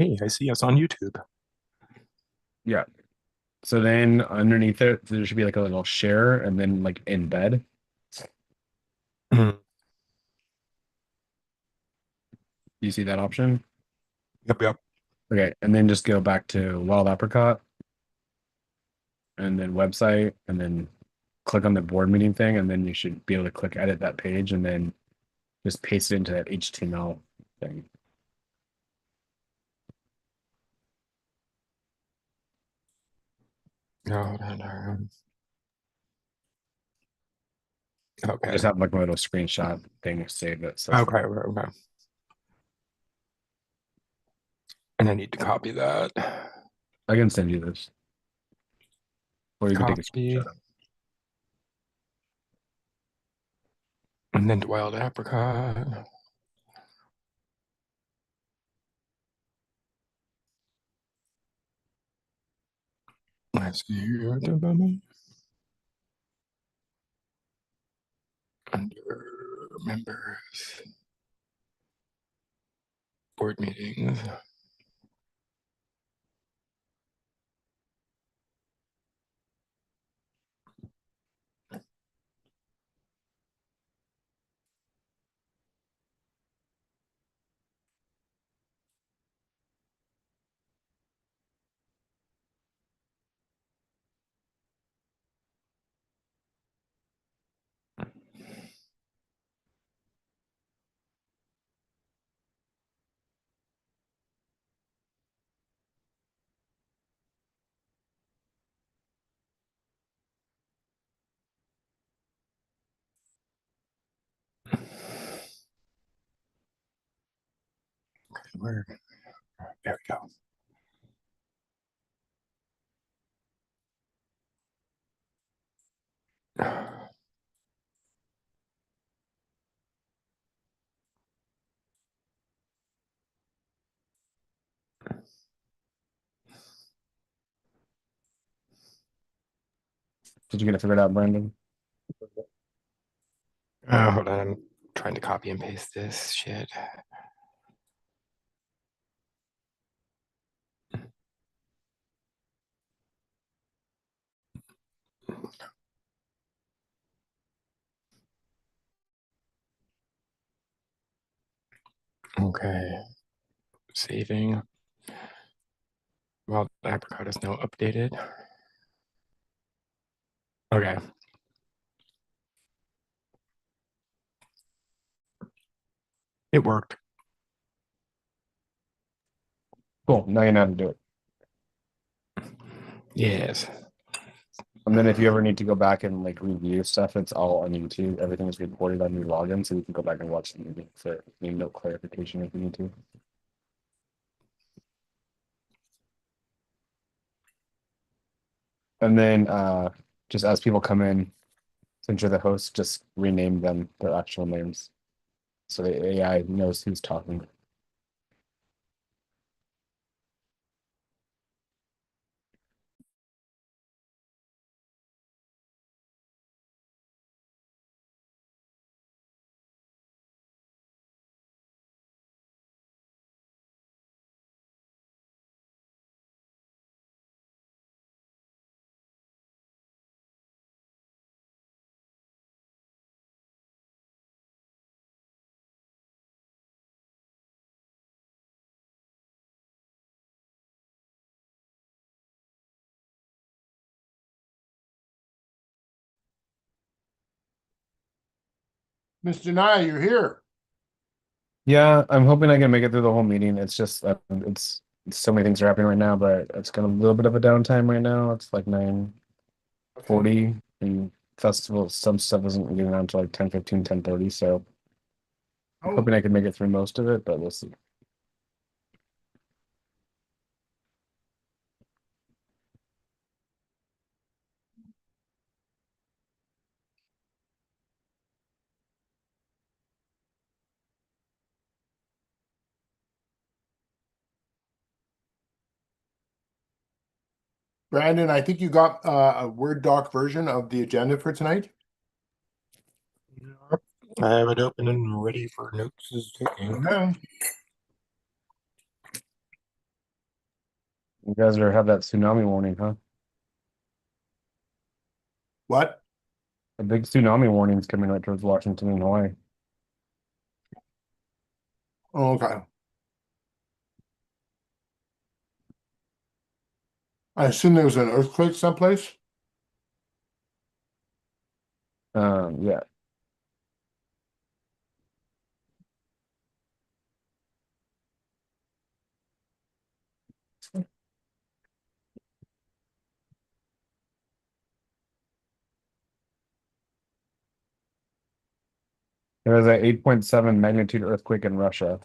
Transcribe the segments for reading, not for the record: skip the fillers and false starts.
Hey, I see us on YouTube. Yeah. So then underneath it, there should be like a little share and then like embed. Mhm. Do you see that option? Yep, yep. Okay. And then just go back to Wild Apricot and then website and then click on the board meeting thing. And then you should be able to click edit that page and then just paste it into that HTML thing. No, hold on. I Okay. just have like a little screenshot thing saved that says that. Okay, okay. And I need to copy that. I can send you this, or you can take a Copy. screenshot of And then to wild apricot. Let's see here. Under members. Board meetings. Where? There we go. Did you get it figured out, Brandon? Hold on. I'm trying to copy and paste this shit. Okay. Saving. Wild apricot is now updated. Okay. It worked. Cool. Now you know how to do it. Yes. And then if you ever need to go back and like review stuff, it's all on YouTube. Everything is recorded on your login, so you can go back and watch the movie for any note clarification if you need to. And then just as people come in, since you're the host, just rename them their actual names so the AI knows who's talking. Mr. Nye, you're here. Yeah, I'm hoping I can make it through the whole meeting. It's just it's so many things are happening right now, but it's got a little bit of a downtime right now. It's like 9:40 and festival some stuff isn't getting around to like 10:15, 10:30. So I'm Oh, hoping I can make it through most of it, but we'll see. Brandon, I think you got a Word doc version of the agenda for tonight. I have it open and ready for notes is taking. Okay. You guys have that tsunami warning, huh? What? A big tsunami warning's coming right towards Washington and Hawaii. Oh, okay. I assume there was an earthquake someplace. Yeah. There was an 8.7 magnitude earthquake in Russia.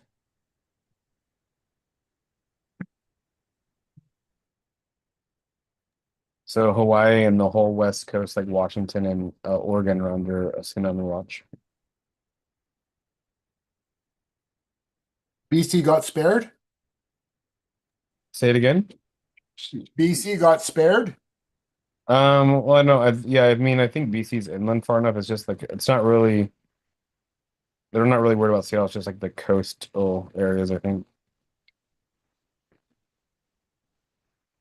So Hawaii and the whole West Coast, like Washington and Oregon, are under a tsunami watch. BC got spared. Say it again. BC got spared. Well, no, I mean, I think BC's inland far enough. It's just like it's not really. They're not really worried about Seattle. It's just like the coastal areas, I think.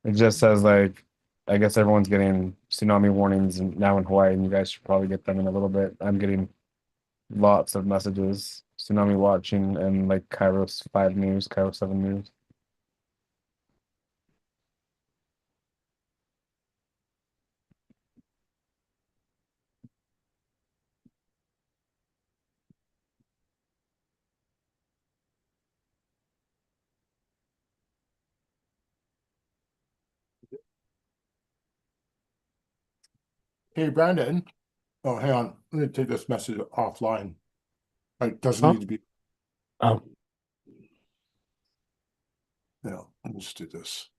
It just says like, I guess everyone's getting tsunami warnings now in Hawaii, and you guys should probably get them in a little bit. I'm getting lots of messages, tsunami watching, and like Kairos 5 News, Kairos 7 News. Hey, Brandon. Oh, hang on. Let me take this message offline. It doesn't Huh? need to be. Oh. No, let me just do this.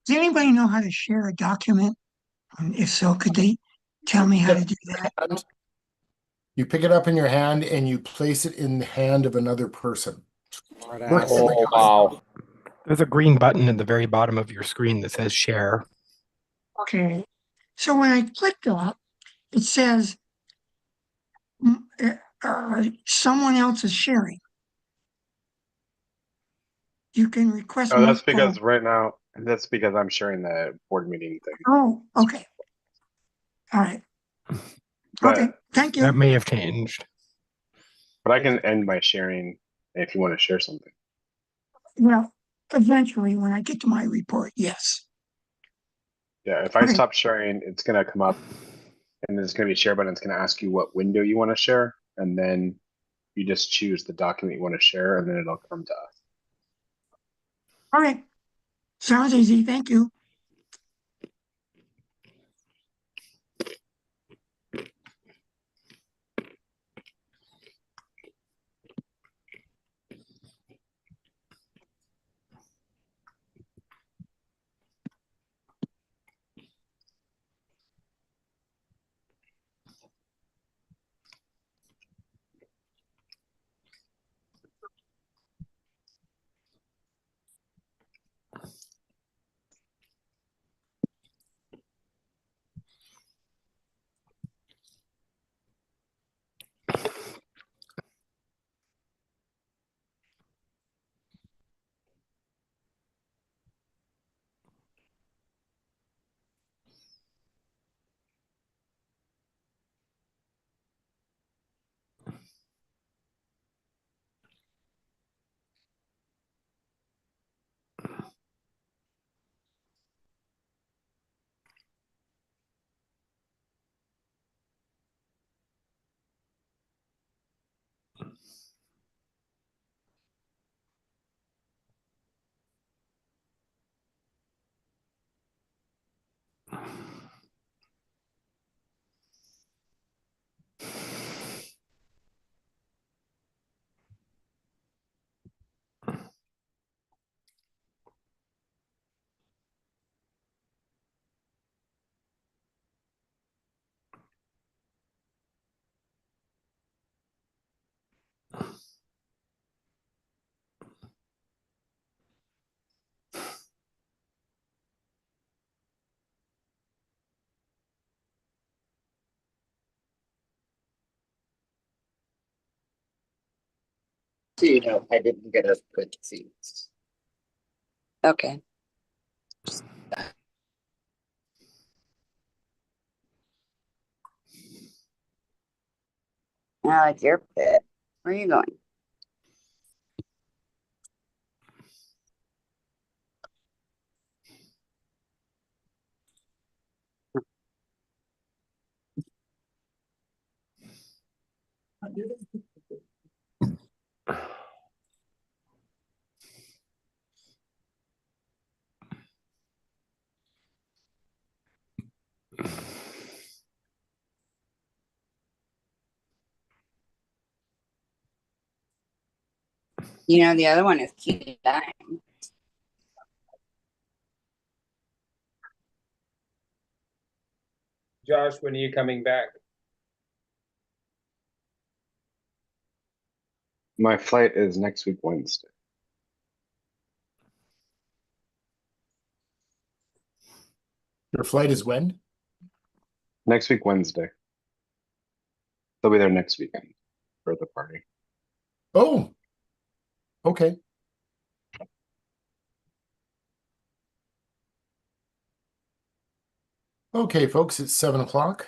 Does anybody know how to share a document? And if so, could they tell me how to do that? And you pick it up in your hand and you place it in the hand of another person. Oh, wow. There's a green button at the very bottom of your screen that says share. Okay. So when I clicked up, it says someone else is sharing. You can request Oh, that's multiple. because right now, that's because I'm sharing the board meeting thing. Oh, okay. All right. But, Okay. Thank That you. may have changed. but I can end my sharing if you want to share something. Well, eventually, when I get to my report, yes. Yeah, if I Okay. stop sharing, it's gonna come up and there's gonna be a share button. It's gonna ask you what window you want to share, and then you just choose the document you want to share, and then it'll come to us. All right. Sounds easy. Thank you. So you know, I didn't get us good seats. Okay. I like your pit. Where are you going? You know, the other one is Key Dime. Josh, when are you coming back? My flight is next week, Wednesday. Your flight is when? Next week, Wednesday. They'll be there next weekend for the party. Oh, okay. Okay, folks, it's 7 o'clock.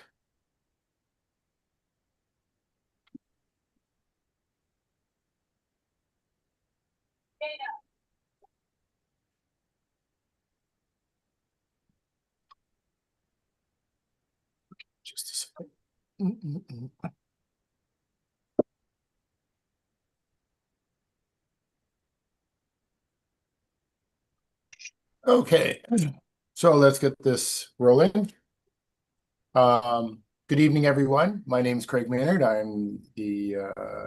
Just a second. Okay, so let's get this rolling. Good evening, everyone. My name is Craig Maynard. I'm the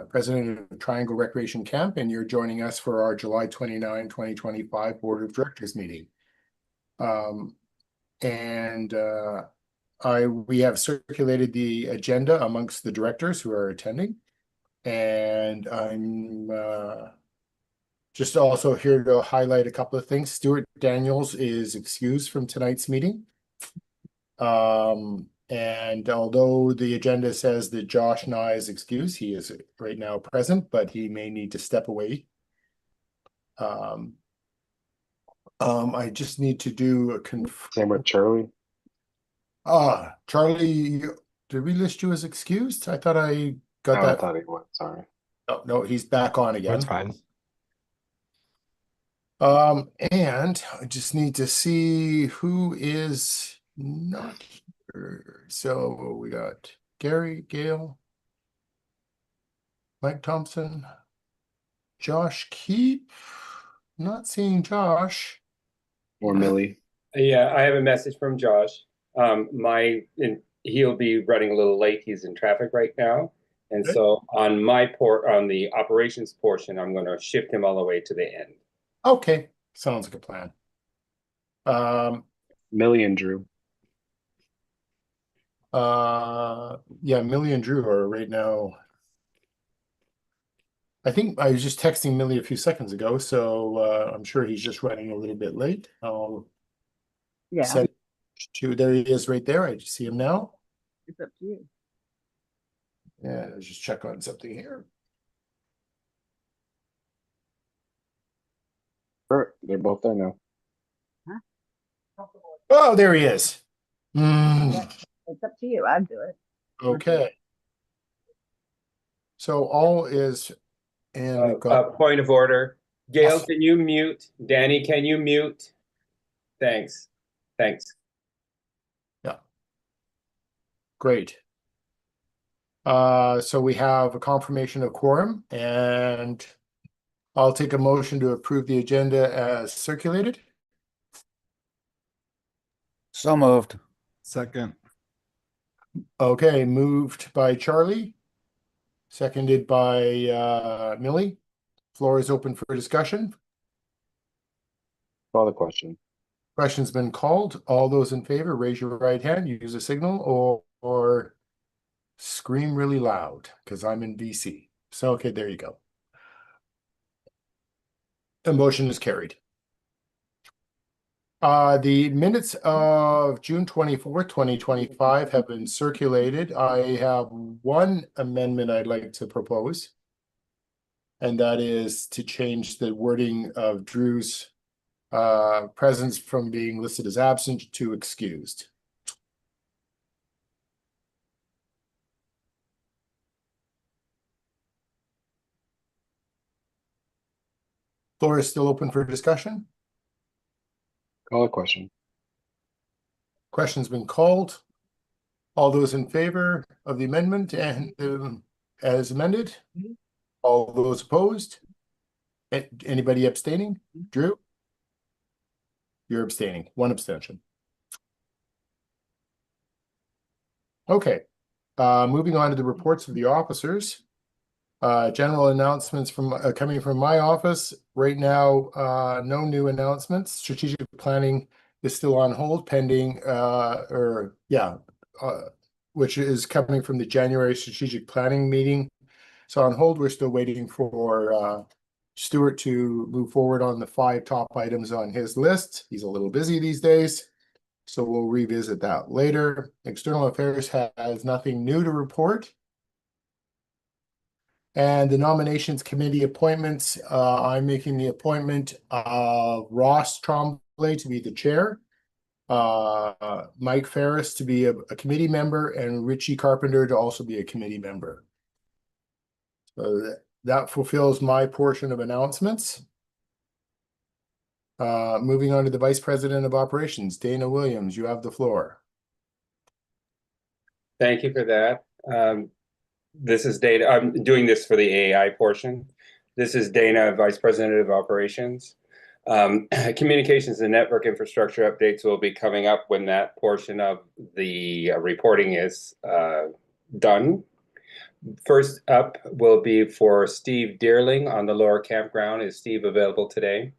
president of Triangle Recreation Camp, and you're joining us for our July 29, 2025 Board of Directors meeting. And we have circulated the agenda amongst the directors who are attending. And I'm just also here to highlight a couple of things. Stuart Daniels is excused from tonight's meeting. And although the agenda says that Josh Nye is excused, he is right now present, but he may need to step away. I just need to do a Same with Charlie. Charlie, did we list you as excused? I thought I got Oh, I that. thought he was. Sorry. Oh, no, he's back on again. That's fine. And I just need to see who is not here. So we got Gary, Gail, Mike Thompson, Josh Keep. Not seeing Josh. Or Millie. Yeah, I have a message from Josh. He'll be running a little late. He's in traffic right now. And Okay. so on the operations portion, I'm going to shift him all the way to the end. Okay, sounds like a plan. Millie and Drew. Yeah, Millie and Drew are right now. I think I was just texting Millie a few seconds ago, so I'm sure he's just running a little bit late. Yeah, Set to there he is right there. I just see him now. it's up to you. Yeah, let's just check on something here. They're both there now. Oh, there he is. Yeah. It's up to you. I'd do it. Okay. So all is, and we've got Point of order. Gail, Yes. can you mute? Danny, can you mute? Thanks. Thanks. great. So we have a confirmation of quorum, and I'll take a motion to approve the agenda as circulated. So moved. Second. Okay, moved by Charlie, seconded by Millie. Floor is open for discussion. Call the question. Question's been called. All those in favor, raise your right hand, use a signal, or scream really loud, because I'm in BC. So, okay, there you go. The motion is carried. The minutes of June 24th, 2025 have been circulated. I have one amendment I'd like to propose. And that is to change the wording of Drew's presence from being listed as absent to excused. Floor is still open for discussion. Call the question. Question's been called. All those in favor of the amendment and as amended? All those opposed? Anybody abstaining? Drew? You're abstaining. One abstention. Okay. Moving on to the reports of the officers. General announcements from coming from my office. Right now, no new announcements. Strategic planning is still on hold pending, which is coming from the January strategic planning meeting. So on hold, we're still waiting for Stuart to move forward on the 5 top items on his list. He's a little busy these days, so we'll revisit that later. External Affairs has nothing new to report. And the nominations committee appointments, I'm making the appointment of Ross Tremblay to be the chair, Mike Ferris to be a committee member, and Richie Carpenter to also be a committee member. So that fulfills my portion of announcements. Moving on to the Vice President of Operations, Dana Williams, you have the floor. Thank you for that. This is Dana. I'm doing this for the AI portion. This is Dana, Vice President of Operations. Communications and network infrastructure updates will be coming up when that portion of the reporting is done. First up will be for Steve Deerling on the lower campground. Is Steve available today?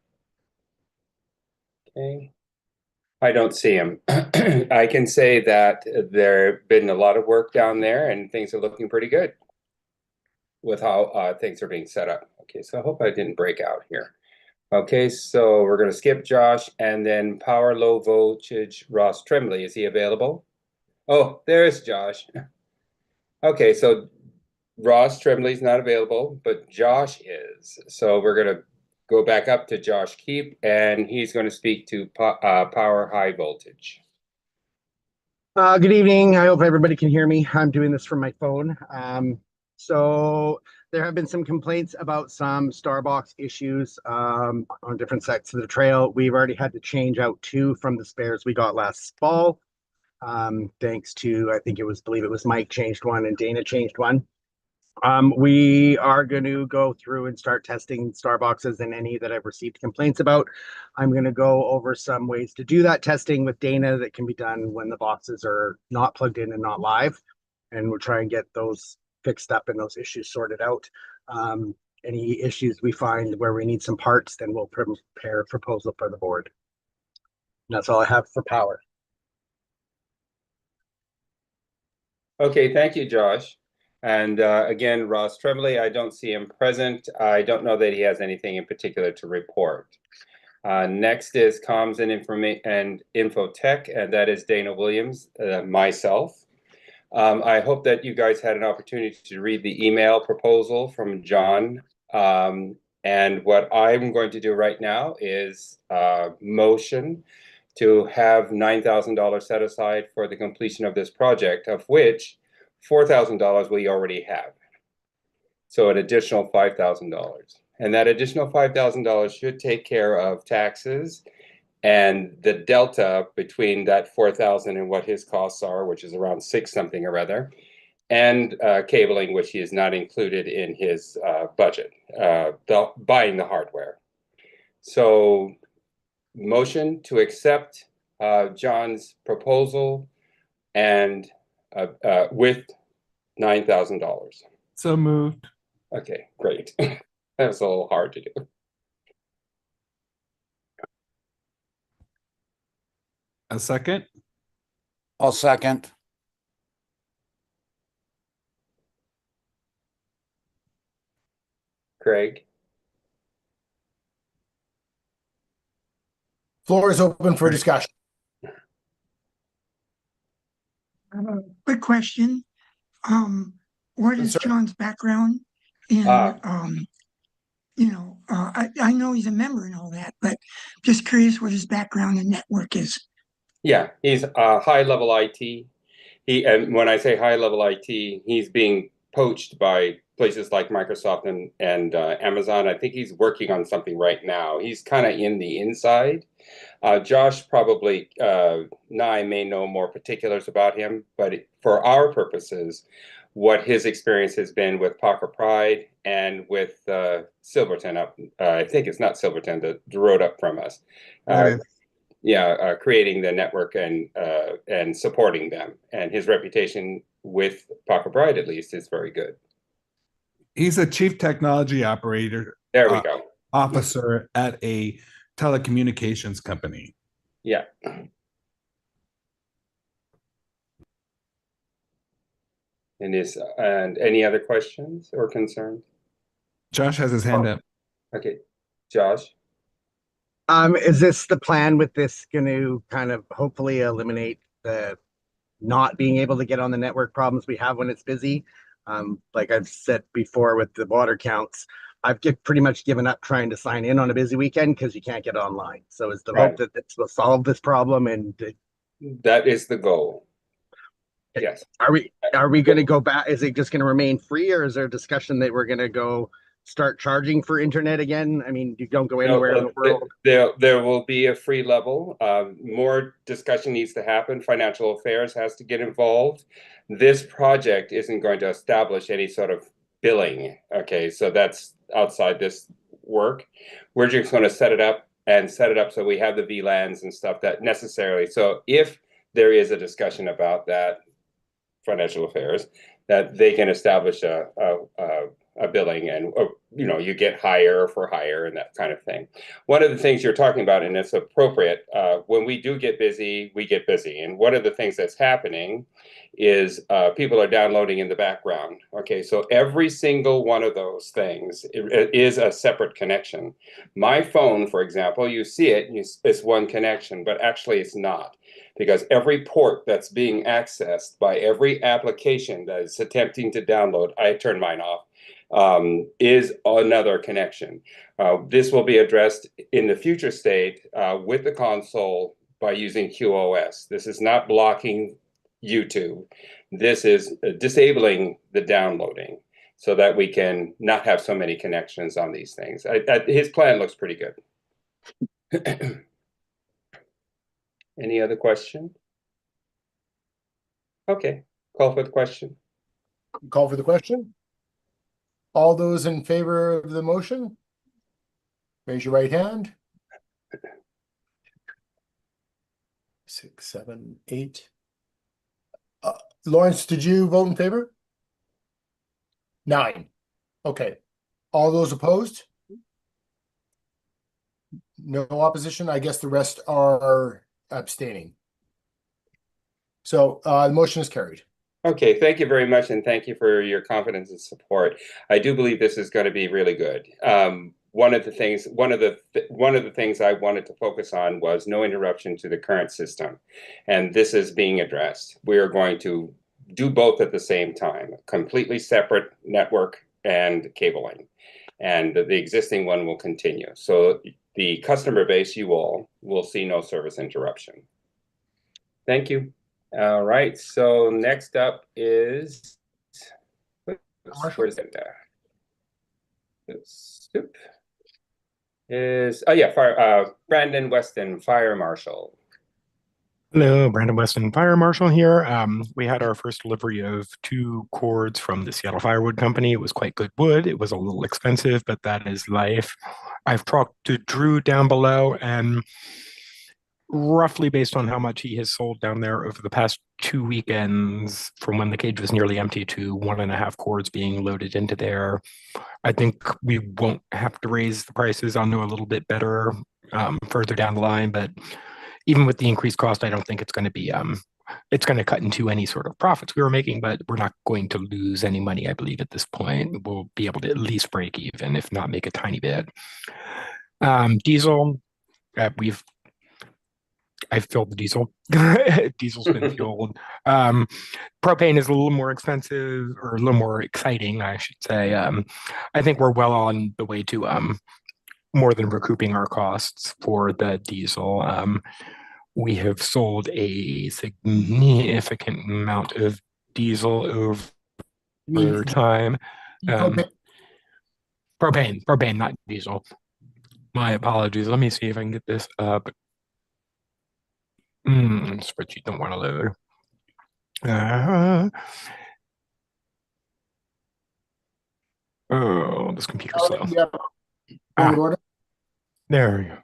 Okay. I don't see him. I can say that there been a lot of work down there and things are looking pretty good with how things are being set up. Okay, so I hope I didn't break out here. Okay, so we're going to skip Josh and then power low voltage Ross Tremblay. Is he available? Oh, there's Josh. Okay, so Ross Tremblay's not available, but Josh is. So we're going to go back up to Josh Keep, and he's going to speak to power high voltage. Good evening. I hope everybody can hear me. I'm doing this from my phone. So there have been some complaints about some Starbucks issues on different sections of the trail. We've already had to change out 2 from the spares we got last fall. Thanks to, I believe it was Mike changed 1 and Dana changed 1. We are going to go through and start testing Starbucks and any that I've received complaints about. I'm going to go over some ways to do that testing with Dana that can be done when the boxes are not plugged in and not live. And we'll try and get those fixed up and those issues sorted out. Any issues we find where we need some parts, then we'll prepare a proposal for the board. And that's all I have for power. Okay, thank you, Josh. And again, Ross Tremblay, I don't see him present. I don't know that he has anything in particular to report. Next is Comms and Infotech, and that is Dana Williams, myself. I hope that you guys had an opportunity to read the email proposal from John. And what I'm going to do right now is motion to have $9,000 set aside for the completion of this project, of which $4,000 we already have. So an additional $5,000. And that additional $5,000 should take care of taxes and the delta between that $4,000 and what his costs are, which is around 6 something or other, and cabling, which he is not included in his budget, buying the hardware. So motion to accept John's proposal and with $9,000. So moved. Okay, great. That was a little hard to do. A second. I'll second. Craig? Floor is open for discussion. Quick question. What is Sir. John's background in, I know he's a member and all that, but just curious what his background in network is. Yeah, he's high-level IT. And when I say high-level IT, he's being poached by places like Microsoft and Amazon. I think he's working on something right now. He's kind of in the inside. Josh probably, Nye may know more particulars about him, but for our purposes, what his experience has been with Parker Pride and with Silverton up, I think it's not Silverton, the road up from us. Creating the network and supporting them. And his reputation with Parker Pride, at least, is very good. He's a chief technology operator. There we go. Officer at a telecommunications company. Yeah. And any other questions or concerns? Josh has his hand up. Okay, Josh. Is this the plan with this going to kind of hopefully eliminate the not being able to get on the network problems we have when it's busy? Like I've said before with the water counts, I've pretty much given up trying to sign in on a busy weekend because you can't get online. So is the hope that this will solve this problem? And that is the goal. Yes. Are we going to go back? Is it just going to remain free, or is there a discussion that we're going to go start charging for internet again? I mean, you don't go anywhere in the world. There will be a free level. More discussion needs to happen. Financial affairs has to get involved. This project isn't going to establish any sort of billing. Okay, so that's outside this work. We're just going to set it up so we have the VLANs and stuff that necessarily. So if there is a discussion about that, financial affairs, that they can establish a billing, and you get higher for hire and that kind of thing. One of the things you're talking about, and it's appropriate, when we do get busy, we get busy. And one of the things that's happening is people are downloading in the background. Okay, so every single one of those things is a separate connection. My phone, for example, you see it, it's one connection, but actually it's not, because every port that's being accessed by every application that is attempting to download, I turn mine off, is another connection. This will be addressed in the future state with the console by using QoS. This is not blocking YouTube. This is disabling the downloading so that we can not have so many connections on these things. His plan looks pretty good. Any other question? Okay, call for the question. Call for the question. All those in favor of the motion, raise your right hand. 6, 7, 8. Lawrence, did you vote in favor? 9. Okay. All those opposed? No opposition. I guess the rest are abstaining. So the motion is carried. Okay, thank you very much, and thank you for your confidence and support. I do believe this is going to be really good. One of the things I wanted to focus on was no interruption to the current system, and this is being addressed. We are going to do both at the same time, completely separate network and cabling, and the existing one will continue. So the customer base, you all, will see no service interruption. Thank you. All right, so next up is, where's it there? Brandon Weston, Fire Marshal. Hello, Brandon Weston, Fire Marshal here. We had our first delivery of 2 cords from the Seattle Firewood Company. It was quite good wood. It was a little expensive, but that is life. I've talked to Drew down below, and roughly based on how much he has sold down there over the past 2 weekends, from when the cage was nearly empty to 1.5 cords being loaded into there, I think we won't have to raise the prices. I'll know a little bit better further down the line, but even with the increased cost, I don't think it's going to be it's going to cut into any sort of profits we were making, but we're not going to lose any money, I believe, at this point. We'll be able to at least break even, if not make a tiny bit. Diesel, I've filled the diesel. Diesel's been fueled. Propane is a little more expensive, or a little more exciting, I should say. I think we're well on the way to more than recouping our costs for the diesel. We have sold a significant amount of diesel over time. Propane, not diesel. My apologies. Let me see if I can get this up. Spreadsheet don't want to load. Oh, this computer's slow. There we go.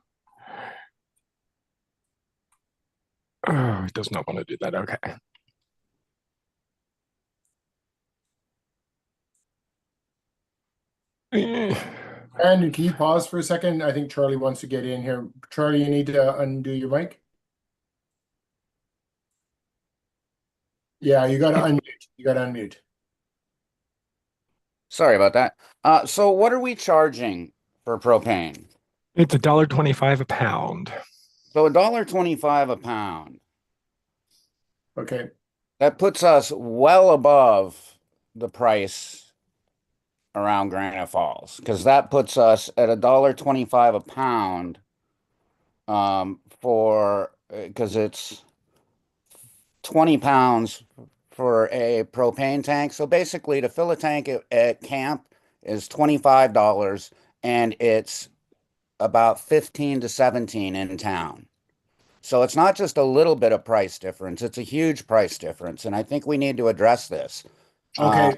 Oh, it does not want to do that. Okay. And can you pause for a second? I think Charlie wants to get in here. Charlie, you need to undo your mic. Yeah, you got to unmute. You got to unmute. Sorry about that. So what are we charging for propane? It's $1.25 a pound. So $1.25 a pound. Okay. That puts us well above the price around Granite Falls, because that puts us at $1.25 a pound because it's 20 pounds for a propane tank. So basically, to fill a tank at camp is $25, and it's about 15 to 17 in town. So it's not just a little bit of price difference, it's a huge price difference, and I think we need to address this. Okay,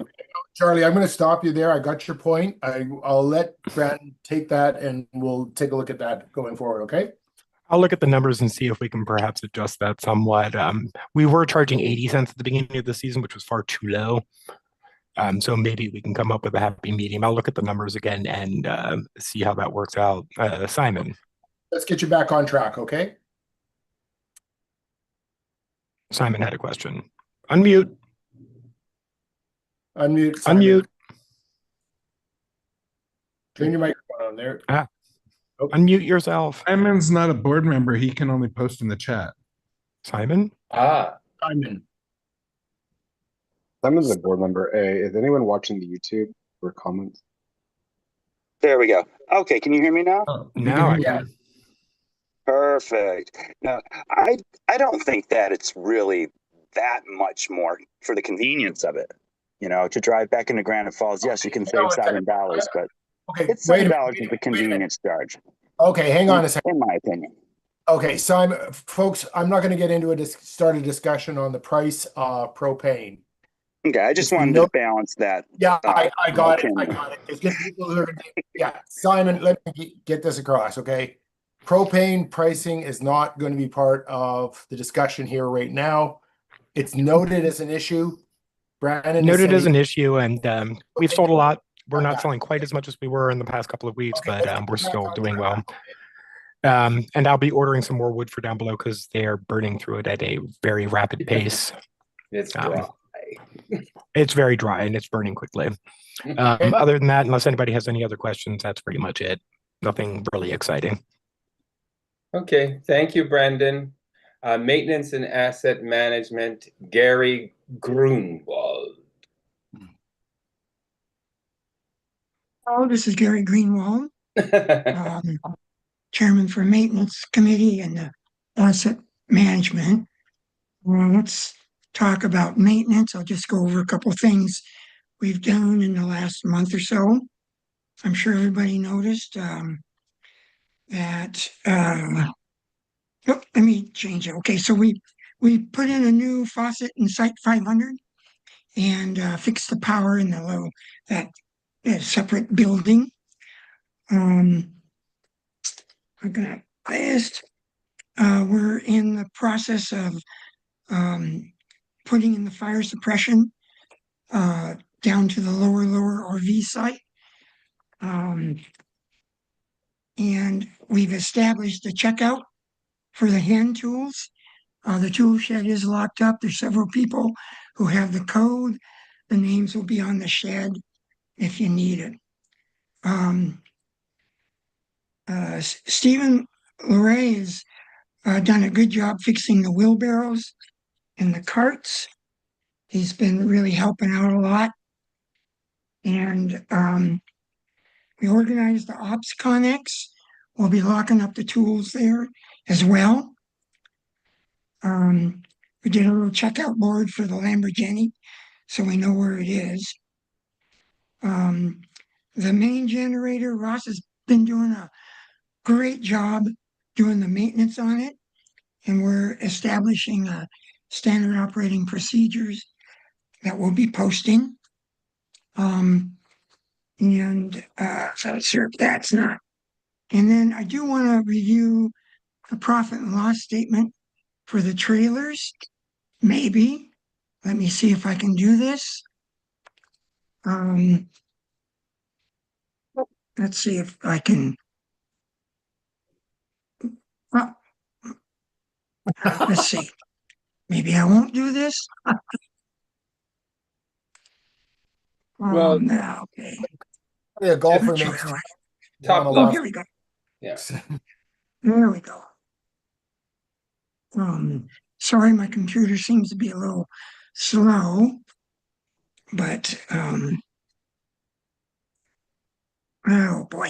Charlie, I'm going to stop you there. I got your point. I'll let Brandon take that, and we'll take a look at that going forward, okay? I'll look at the numbers and see if we can perhaps adjust that somewhat. We were charging 80 cents at the beginning of the season, which was far too low. So maybe we can come up with a happy medium. I'll look at the numbers again and see how that works out. Simon. Let's get you back on track, okay? Simon had a question. Unmute. Unmute, Simon. Unmute. Turn your microphone on there. Unmute yourself. Simon's not a board member. He can only post in the chat. Simon? Simon. Simon's a board member. Hey, is anyone watching the YouTube or comments? There we go. Okay, can you hear me now? Now I Yeah. can. Perfect. Now, I don't think that it's really that much more for the convenience of it. You know, to drive back into Granite Falls, yes, you can save $7, but Okay, it's wait a $7 minute, is the convenience charge, Okay, hang on a second. in my opinion. Okay, Simon, folks, I'm not going to get into start a discussion on the price propane. Okay, I just wanted to balance that. Yeah, I got it. I opinion. got it. It's just people who are, yeah, Simon, let me get this across, okay? Propane pricing is not going to be part of the discussion here right now. It's noted as an issue. Brandon Noted as an issue, and we've sold a lot. We're not Yeah. selling quite as much as we were in the past couple of weeks, Okay, but let's we're get back still on doing track. well. And I'll be ordering some more wood for down below because they are burning through it at a very rapid pace. It's dry. It's very dry and it's burning quickly. Other than that, unless anybody has any other questions, that's pretty much it. Nothing really exciting. Okay, thank you, Brandon. Maintenance and asset management, Gary Grunwald. Oh, this is Gary Greenwald, Chairman for Maintenance Committee and the Asset Management. Let's talk about maintenance. I'll just go over a couple of things we've done in the last month or so. I'm sure everybody noticed that. Let me change it. Okay, so we put in a new faucet in Site 500 and fixed the power in the that separate building. I'm gonna list. We're in the process of putting in the fire suppression down to the lower RV site. And we've established a checkout for the hand tools. The tool shed is locked up. There's several people who have the code. The names will be on the shed if you need it. Stephen Luray has done a good job fixing the wheelbarrows and the carts. He's been really helping out a lot. And we organized the Ops Connex. We'll be locking up the tools there as well. We did a little checkout board for the Lamborghini, so we know where it is. The main generator, Ross has been doing a great job doing the maintenance on it, and we're establishing standard operating procedures that we'll be posting. So sure, that's not. And then I do want to review the profit and loss statement for the trailers. Maybe. Let me see if I can do this. Let's see if I can. Let's see. Maybe I won't do this. Well, no, okay. A golfer makes top Oh, left. here we go. Yeah. There we go. Sorry, my computer seems to be a little slow, but oh boy.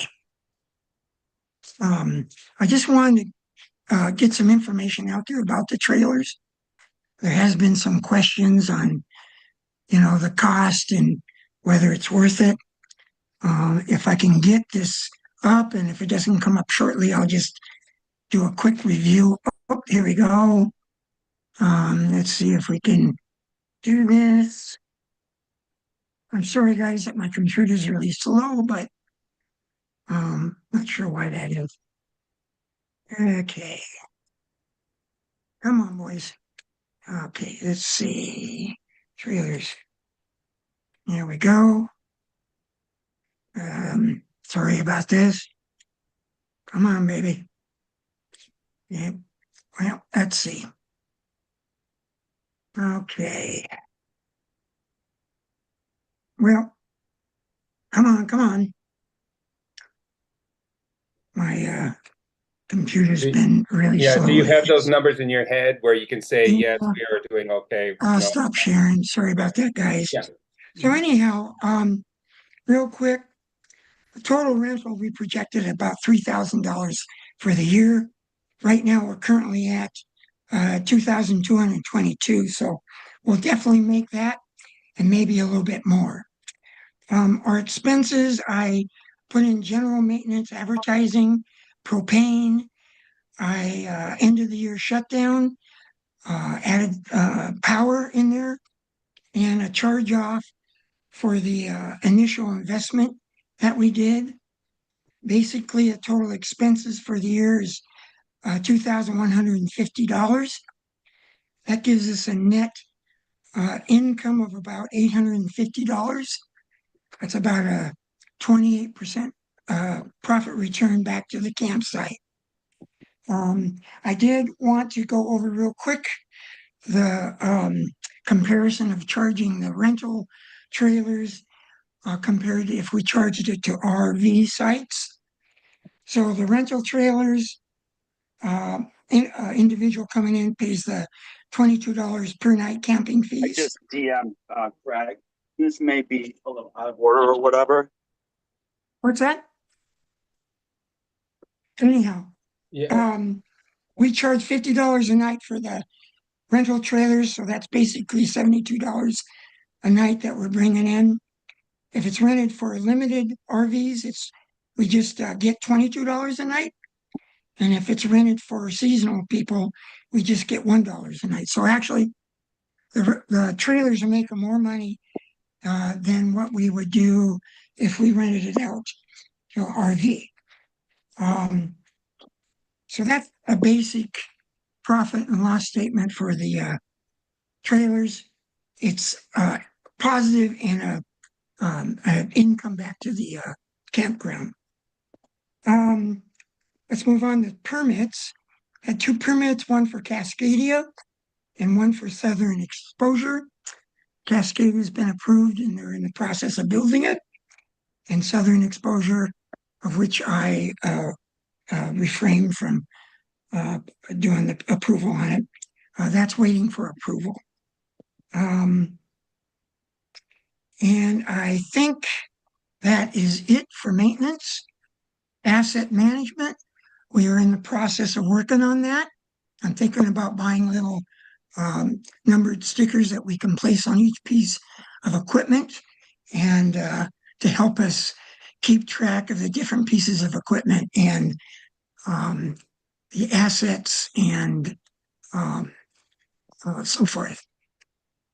I just wanted to get some information out there about the trailers. There has been some questions on, the cost and whether it's worth it. If I can get this up, and if it doesn't come up shortly, I'll just do a quick review. Oh, here we go. Let's see if we can do this. I'm sorry, guys, that my computer's really slow, but not sure why that is. Okay. Come on, boys. Okay, let's see. Trailers. There we go. Sorry about this. Come on, baby. Yeah. Well, let's see. Okay. Well, come on. My computer's been really Yeah, slow do you lately. have those numbers in your head where you can say, yes, Yeah. we are doing okay? I'll No? stop sharing. Sorry about that, guys. Yeah. So anyhow, real quick, the total rental we projected at about $3,000 for the year. Right now, we're currently at 2,222. So we'll definitely make that and maybe a little bit more. Our expenses, I put in general maintenance, advertising, propane. I ended the year shutdown, added power in there, and a charge off for the initial investment that we did. Basically, the total expenses for the year is $2,150. That gives us a net income of about $850. That's about a 28% profit return back to the campsite. I did want to go over real quick the comparison of charging the rental trailers compared to if we charged it to RV sites. So the rental trailers, individual coming in pays the $22 per night camping I fees. just DM Craig. This may be a little out of order or whatever. What's that? Anyhow, Yeah. we charge $50 a night for the rental trailers, so that's basically $72 a night that we're bringing in. If it's rented for limited RVs, we just get $22 a night. And if it's rented for seasonal people, we just get $1 a night. So actually, the trailers are making more money than what we would do if we rented it out to RV. So that's a basic profit and loss statement for the trailers. It's positive and an income back to the campground. Let's move on to permits. Had two permits, one for Cascadia and one for Southern Exposure. Cascadia has been approved and they're in the process of building it. And Southern Exposure, of which I refrained from doing the approval on it, that's waiting for approval. And I think that is it for maintenance. Asset management, we are in the process of working on that. I'm thinking about buying little numbered stickers that we can place on each piece of equipment and to help us keep track of the different pieces of equipment and the assets and so forth.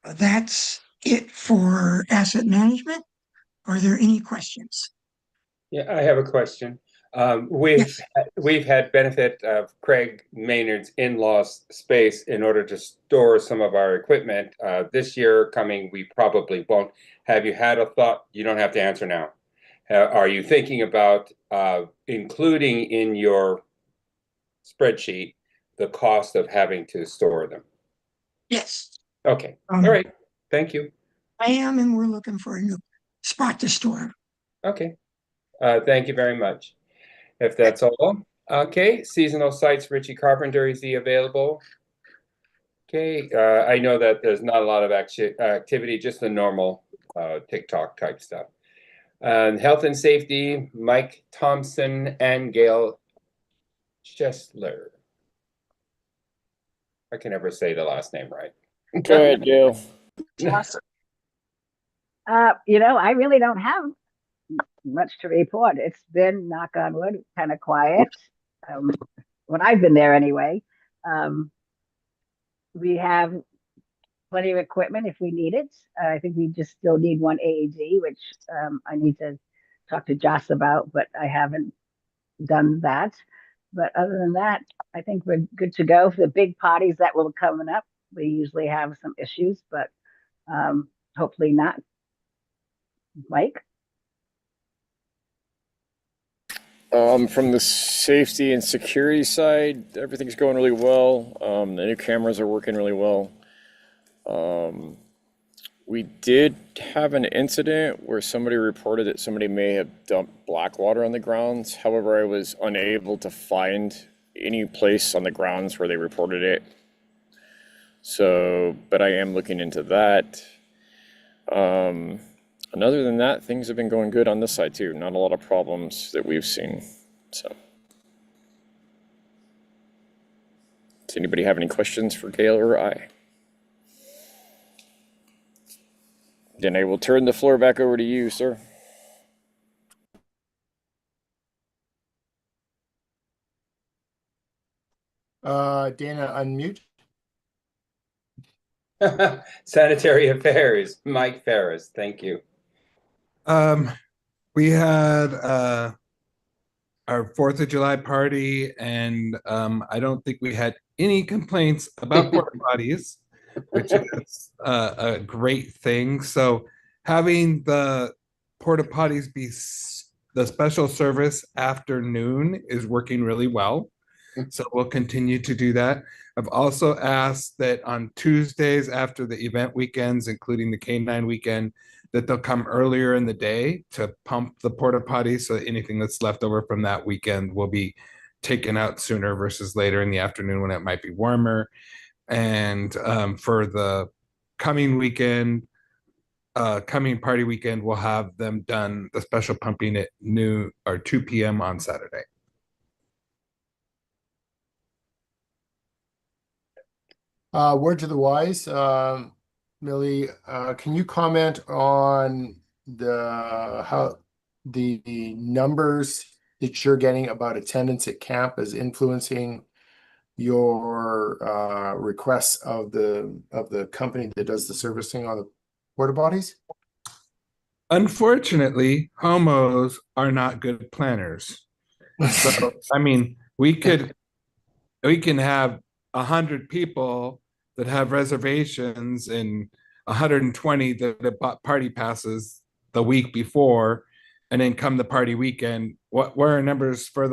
That's it for asset management. Are there any questions? Yeah, I have a question. We've had benefit of Craig Maynard's in-laws space in order to store some of our equipment. This year coming, we probably won't. Have you had a thought? You don't have to answer now. Are you thinking about including in your spreadsheet the cost of having to store them? Yes. Okay. All right. Thank you. I am, and we're looking for a new spot to store them. Okay. Thank you very much. If that's all. Okay, seasonal sites, Richie Carpenter, is he available? Okay, I know that there's not a lot of activity, just the normal TikTok type stuff. Health and safety, Mike Thompson and Gail Chesler. I can never say the last name right. Go ahead, Gail. I really don't have much to report. It's been, knock on wood, kind of quiet. When I've been there anyway. We have plenty of equipment if we need it. I think we just still need one AED, which I need to talk to Joss about, but I haven't done that. But other than that, I think we're good to go. For the big parties that will be coming up, we usually have some issues, but hopefully not. Mike? From the safety and security side, everything's going really well. The new cameras are working really well. We did have an incident where somebody reported that somebody may have dumped black water on the grounds. However, I was unable to find any place on the grounds where they reported it. So, but I am looking into that. And other than that, things have been going good on this side too. Not a lot of problems that we've seen. So, does anybody have any questions for Gail or I? Then I will turn the floor back over to you, sir. Dana, unmute. Sanitary Affairs, Mike Ferris. Thank you. We had our 4th of July party, and I don't think we had any complaints about porta potties, which is a great thing. So having the porta potties be the special service afternoon is working really well. So we'll continue to do that. I've also asked that on Tuesdays after the event weekends, including the K9 weekend, that they'll come earlier in the day to pump the porta potty, so that anything that's left over from that weekend will be taken out sooner versus later in the afternoon when it might be warmer. And for the coming weekend, coming party weekend, we'll have them done the special pumping at noon or 2 p.m. on Saturday. Word to the wise, Millie, can you comment on how the numbers that you're getting about attendance at camp is influencing your requests of the company that does the servicing on the porta potties? Unfortunately, homos are not good planners. So, I mean, we can have 100 people that have reservations and 120 that have bought party passes the week before, and then come the party weekend. What were our numbers for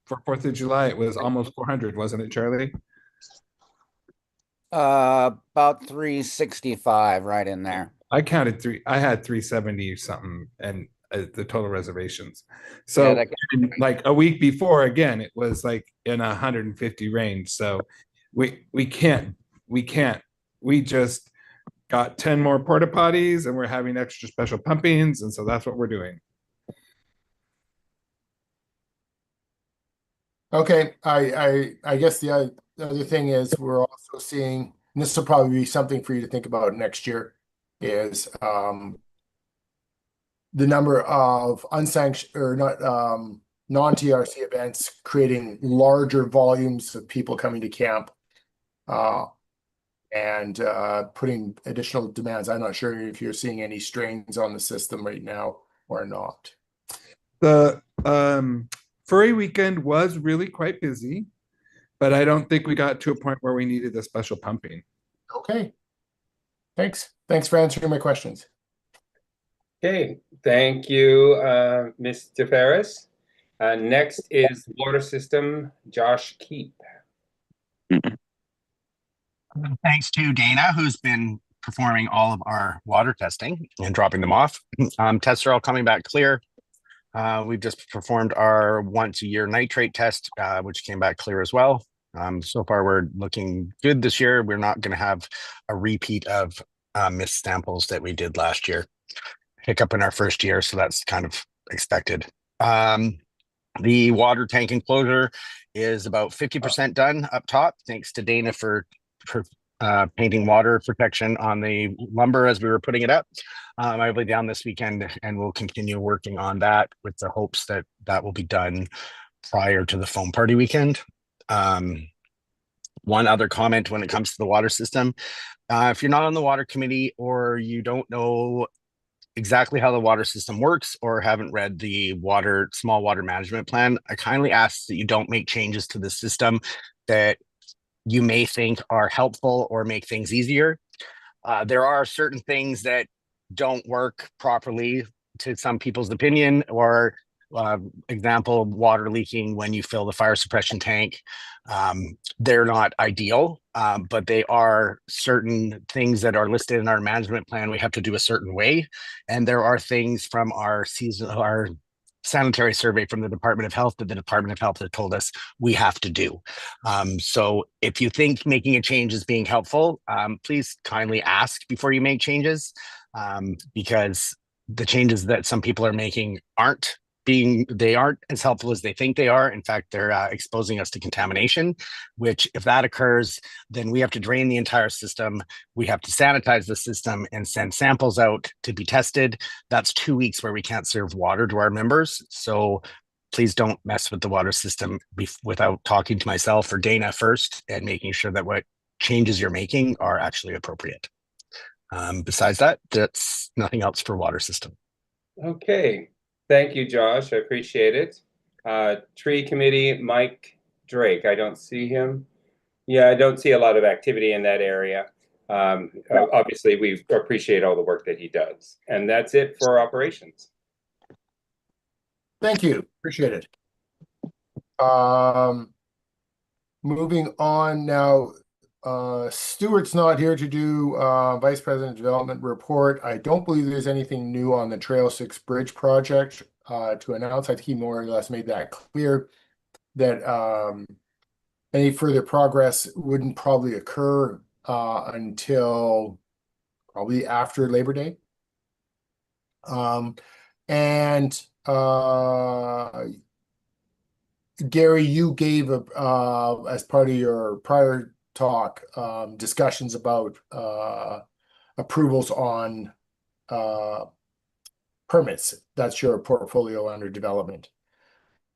for 4th of July? It was almost 400, wasn't it, Charlie? About 365, right in there. I counted I had 370 or something, and the total reservations. So Yeah, like a week before, again, it was like in 150 range. So we can't, we just got 10 more porta potties, and we're having extra special pumpings, and so that's what we're doing. Okay, I guess the other thing is we're also seeing, and this will probably be something for you to think about next year, is the number of unsanctioned or not non-TRC events creating larger volumes of people coming to camp and putting additional demands. I'm not sure if you're seeing any strains on the system right now or not. The furry weekend was really quite busy, but I don't think we got to a point where we needed a special pumping. Okay. Thanks for answering my questions. Okay, thank you, Mr. Ferris. Next is water system, Josh Keep. Thanks to Dana, who's been performing all of our water testing and dropping them off. Tests are all coming back clear. We've just performed our once-a-year nitrate test, which came back clear as well. So far, we're looking good this year. We're not going to have a repeat of missed samples that we did last year. Hiccup in our first year, so that's kind of expected. The water tank enclosure is about 50% done up top, thanks to Dana for painting water protection on the lumber as we were putting it up. I'll be down this weekend, and we'll continue working on that with the hopes that that will be done prior to the foam party weekend. One other comment when it comes to the water system, if you're not on the water committee or you don't know exactly how the water system works or haven't read the small water management plan, I kindly ask that you don't make changes to the system that you may think are helpful or make things easier. There are certain things that don't work properly to some people's opinion, or example, water leaking when you fill the fire suppression tank. They're not ideal, but they are certain things that are listed in our management plan. We have to do a certain way. And there are things from our sanitary survey from the Department of Health that the Department of Health has told us we have to do. So if you think making a change is being helpful, please kindly ask before you make changes, because the changes that some people are making aren't as helpful as they think they are. In fact, they're exposing us to contamination, which if that occurs, then we have to drain the entire system. We have to sanitize the system and send samples out to be tested. That's 2 weeks where we can't serve water to our members. So please don't mess with the water system without talking to myself or Dana first and making sure that what changes you're making are actually appropriate. Besides that, that's nothing else for water system. Okay. Thank you, Josh. I appreciate it. Tree Committee, Mike Drake. I don't see him. Yeah, I don't see a lot of activity in that area. Obviously, we appreciate all the work that he does. And that's it for operations. Thank you. Appreciate it. Moving on now. Stuart's not here to do Vice President Development report. I don't believe there's anything new on the Trail 6 Bridge project to announce. I think he more or less made that clear that any further progress wouldn't probably occur until probably after Labor Day. Gary, you gave as part of your prior talk discussions about approvals on permits. That's your portfolio under development.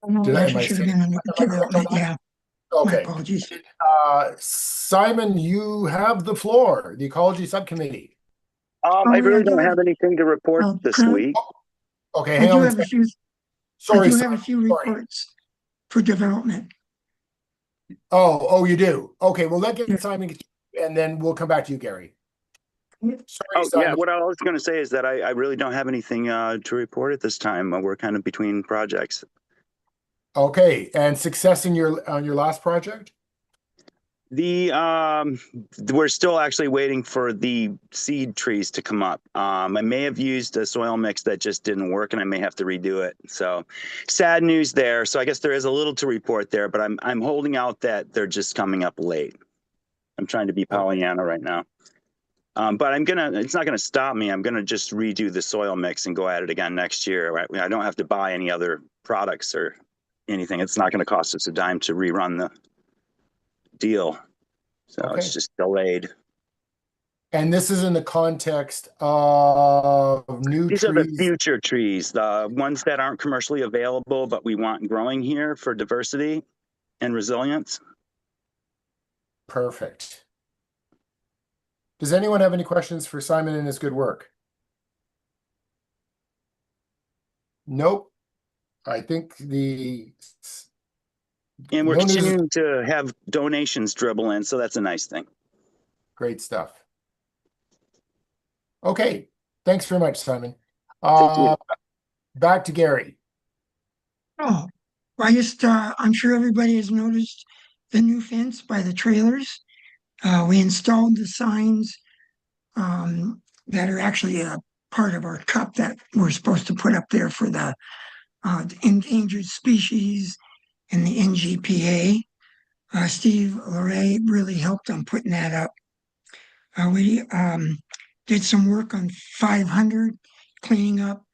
That should have been under development. Yeah. Okay. My apologies. Simon, you have the floor. The Ecology Subcommittee. I really don't have anything to report this week. Okay, I do have a few. Sorry, I do have a few reports for development. Oh, you do. Okay, well, let get Simon, and then we'll come back to you, Gary. Sorry, Simon. Yeah. What I was going to say is that I really don't have anything to report at this time. We're kind of between projects. Okay, and success in on your last project? We're still actually waiting for the seed trees to come up. I may have used a soil mix that just didn't work, and I may have to redo it. So, sad news there. So I guess there is a little to report there, but I'm holding out that they're just coming up late. I'm trying to be Pollyanna right now. But it's not gonna stop me. I'm gonna just redo the soil mix and go at it again next year. I don't have to buy any other products or anything. It's not gonna cost us a dime to rerun the deal. So It's just delayed. And this is in the context of new trees. These are the future trees, the ones that aren't commercially available, but we want growing here for diversity and resilience. Perfect. Does anyone have any questions for Simon and his good work? Nope. I think and we're continuing to have donations dribble in, so that's a nice thing. Great stuff. Okay, thanks very much, Simon. Back to Gary. Oh, I'm sure everybody has noticed the new fence by the trailers. We installed the signs that are actually a part of our cup that we're supposed to put up there for the endangered species and the NGPA. Steve Larray really helped on putting that up. We did some work on 500, cleaning up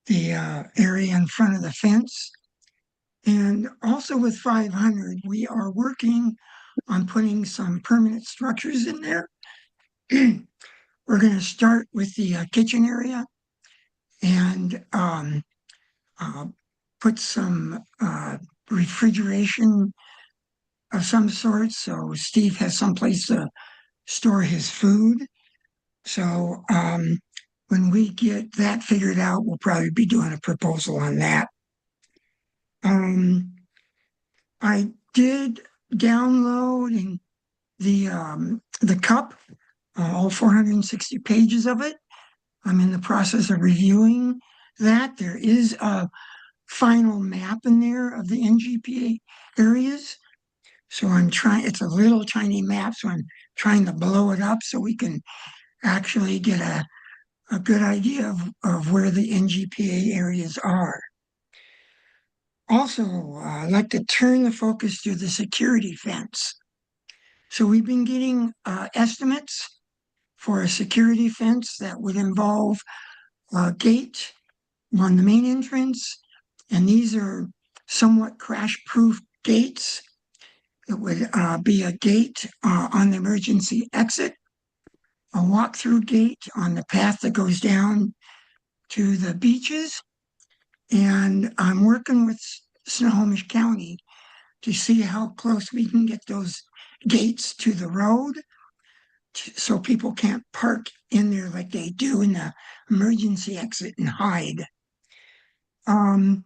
the area in front of the fence. And also with 500, we are working on putting some permanent structures in there. We're going to start with the kitchen area and put some refrigeration of some sort, so Steve has someplace to store his food. So when we get that figured out, we'll probably be doing a proposal on that. I did download the cup, all 460 pages of it. I'm in the process of reviewing that. There is a final map in there of the NGPA areas. So I'm trying, it's a little tiny map, so I'm trying to blow it up so we can actually get a good idea of where the NGPA areas are. Also, I'd like to turn the focus to the security fence. So we've been getting estimates for a security fence that would involve a gate on the main entrance, and these are somewhat crash-proof gates. It would be a gate on the emergency exit, a walk-through gate on the path that goes down to the beaches, and I'm working with Snohomish County to see how close we can get those gates to the road so people can't park in there like they do in the emergency exit and hide. I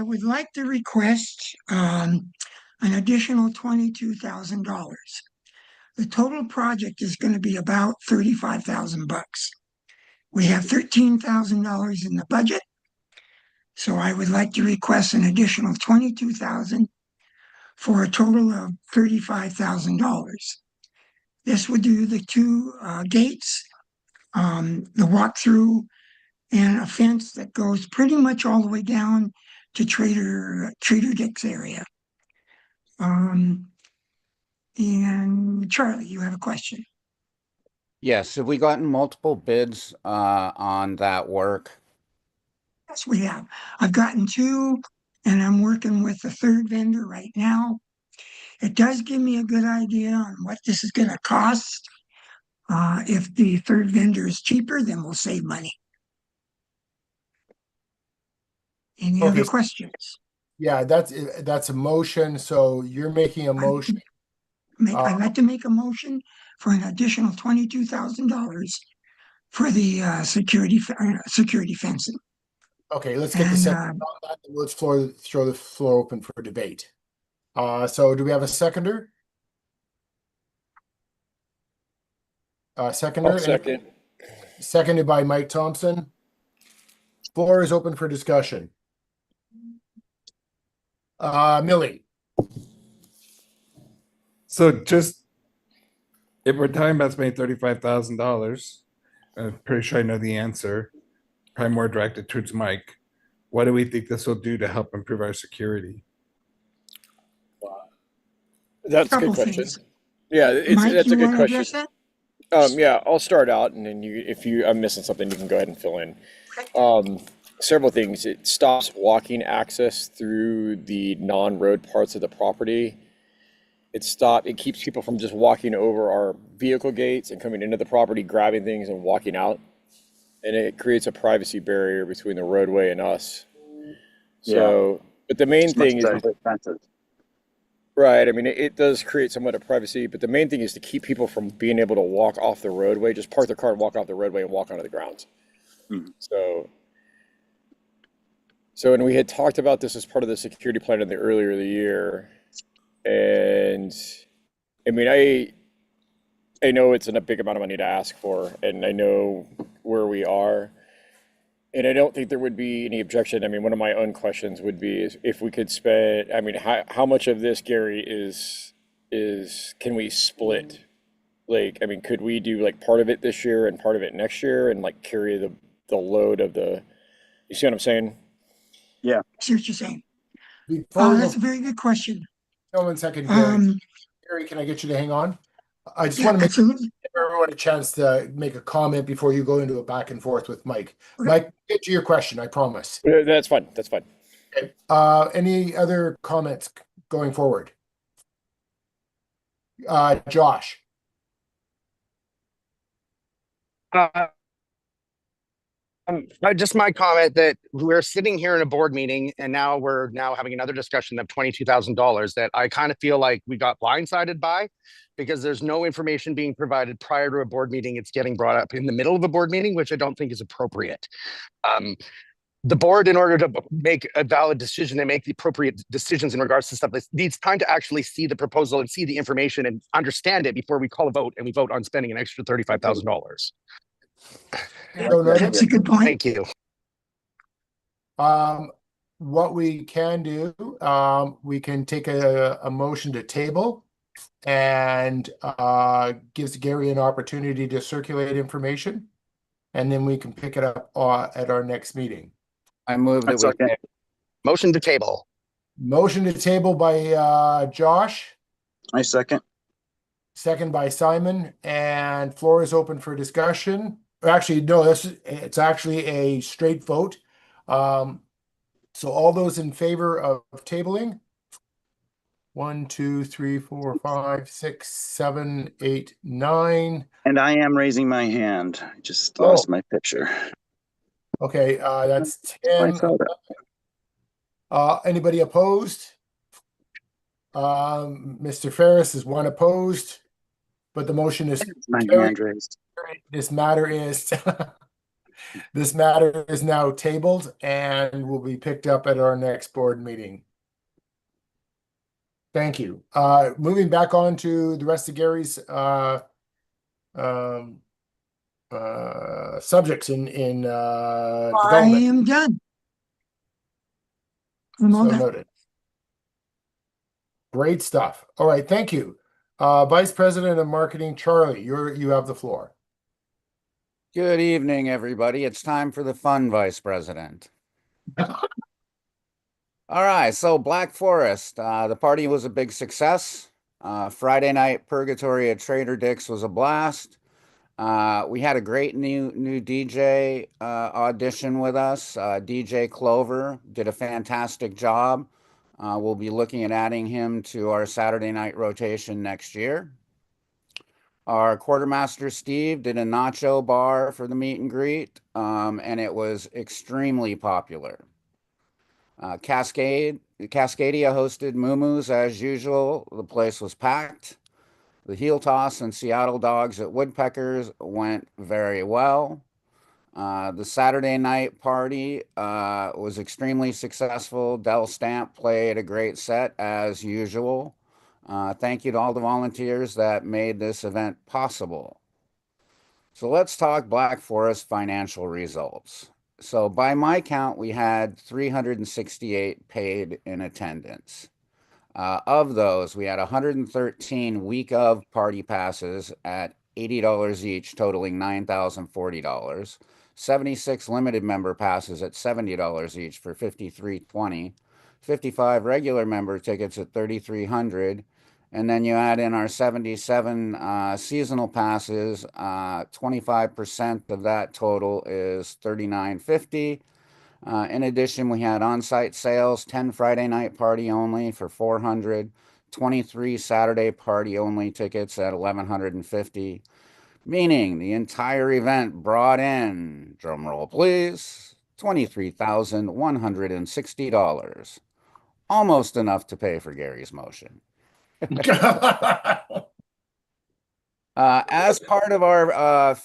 would like to request an additional $22,000. The total project is going to be about 35,000 bucks. We have $13,000 in the budget, so I would like to request an additional 22,000 for a total of $35,000. This would do the two gates, the walkthrough, and a fence that goes pretty much all the way down to Trader Dick's area. And Charlie, you have a question? Yes, have we gotten multiple bids on that work? Yes, we have. I've gotten two, and I'm working with the third vendor right now. It does give me a good idea on what this is going to cost. If the third vendor is cheaper, then we'll save money. Any other questions? Yeah, that's a motion. So you're making a motion. I'd like to make a motion for an additional $22,000 for the security fencing. Okay, let's get the second. Let's throw the floor open for debate. So do we have a seconder? Seconder? Second. Seconded by Mike Thompson. Floor is open for discussion. Millie. So just if we're talking about spending $35,000, I'm pretty sure I know the answer. Probably more directed towards Mike. What do we think this will do to help improve our security? That's a good question. Yeah, that's a good question. Yeah, I'll start out, and then if I'm missing something, you can go ahead and fill in. Several things. It stops walking access through the non-road parts of the property. It keeps people from just walking over our vehicle gates and coming into the property, grabbing things and walking out. And it creates a privacy barrier between the roadway and us. So, but the main thing is, right, I mean, it does create somewhat of privacy, but the main thing is to keep people from being able to walk off the roadway, just park their car and walk off the roadway and walk onto the grounds. So, and we had talked about this as part of the security plan in the earlier of the year. And I mean, I know it's a big amount of money to ask for, and I know where we are. And I don't think there would be any objection. I mean, one of my own questions would be is if we could spend, I mean, how much of this, Gary, can we split? Like, I mean, could we do like part of it this year and part of it next year and like carry the load of you see what I'm saying? Yeah. I see what you're saying. That's a very good question. Hold on 1 second, Gary. Gary, can I get you to hang on? I just want to give everyone a chance to make a comment before you go into a back and forth with Mike. Okay. Mike, get to your question, I promise. That's fine. That's fine. Okay. Any other comments going forward? Josh. Just my comment that we're sitting here in a board meeting and now we're having another discussion of $22,000 that I kind of feel like we got blindsided by because there's no information being provided prior to a board meeting. It's getting brought up in the middle of a board meeting, which I don't think is appropriate. The board, in order to make a valid decision and make the appropriate decisions in regards to stuff, needs time to actually see the proposal and see the information and understand it before we call a vote and we vote on spending an extra $35,000. So noted. That's a good point. Thank you. What we can do, we can take a motion to table and gives Gary an opportunity to circulate information, and then we can pick it up at our next meeting. I move that we Okay. Motion to table. Motion to table by Josh, I second. second by Simon, and floor is open for discussion. Actually, no, it's actually a straight vote. So all those in favor of tabling? 1, 2, 3, 4, 5, 6, 7, 8, 9. And I am raising my hand. I just Oh. lost my picture. Okay, that's I 10. saw that. Anybody opposed? Mr. Ferris is one opposed, but the motion is My carried. hand raised. This matter is this matter is now tabled and will be picked up at our next board meeting. Thank you. Moving back on to the rest of Gary's subjects in I development. am done. I'm all So done. noted. Great stuff. All right, thank you. Vice President of Marketing, Charlie, you have the floor. Good evening, everybody. It's time for the fun, Vice President. All right, so Black Forest, the party was a big success. Friday night Purgatory at Trader Dick's was a blast. We had a great new DJ audition with us. DJ Clover did a fantastic job. We'll be looking at adding him to our Saturday night rotation next year. Our quartermaster Steve did a nacho bar for the meet and greet, and it was extremely popular. Cascadia hosted Moo as usual. The place was packed. The heel toss and Seattle dogs at Woodpeckers went very well. The Saturday night party was extremely successful. Del Stamp played a great set as usual. Thank you to all the volunteers that made this event possible. So let's talk Black Forest financial results. So by my count, we had 368 paid in attendance. Of those, we had 113 week of party passes at $80 each, totaling $9,040. 76 limited member passes at $70 each for $5,320. 55 regular member tickets at $3,300. And then you add in our 77 seasonal passes, 25% of that total is $3,950. In addition, we had on-site sales, 10 Friday night party only for $400, 23 Saturday party only tickets at $1,150, meaning the entire event brought in, drumroll please, $23,160. Almost enough to pay for Gary's motion. As part of our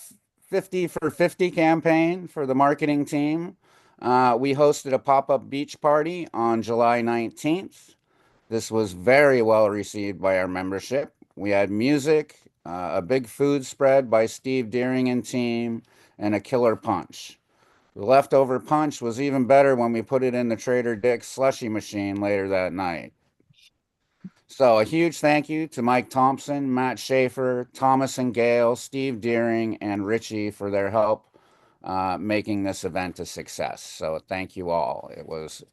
50 for 50 campaign for the marketing team, we hosted a pop-up beach party on July 19th. This was very well received by our membership. We had music, a big food spread by Steve Deering and team, and a killer punch. The leftover punch was even better when we put it in the Trader Dick's slushy machine later that night. So a huge thank you to Mike Thompson, Matt Schaefer, Thomas and Gail, Steve Deering, and Richie for their help making this event a success. So thank you all. It was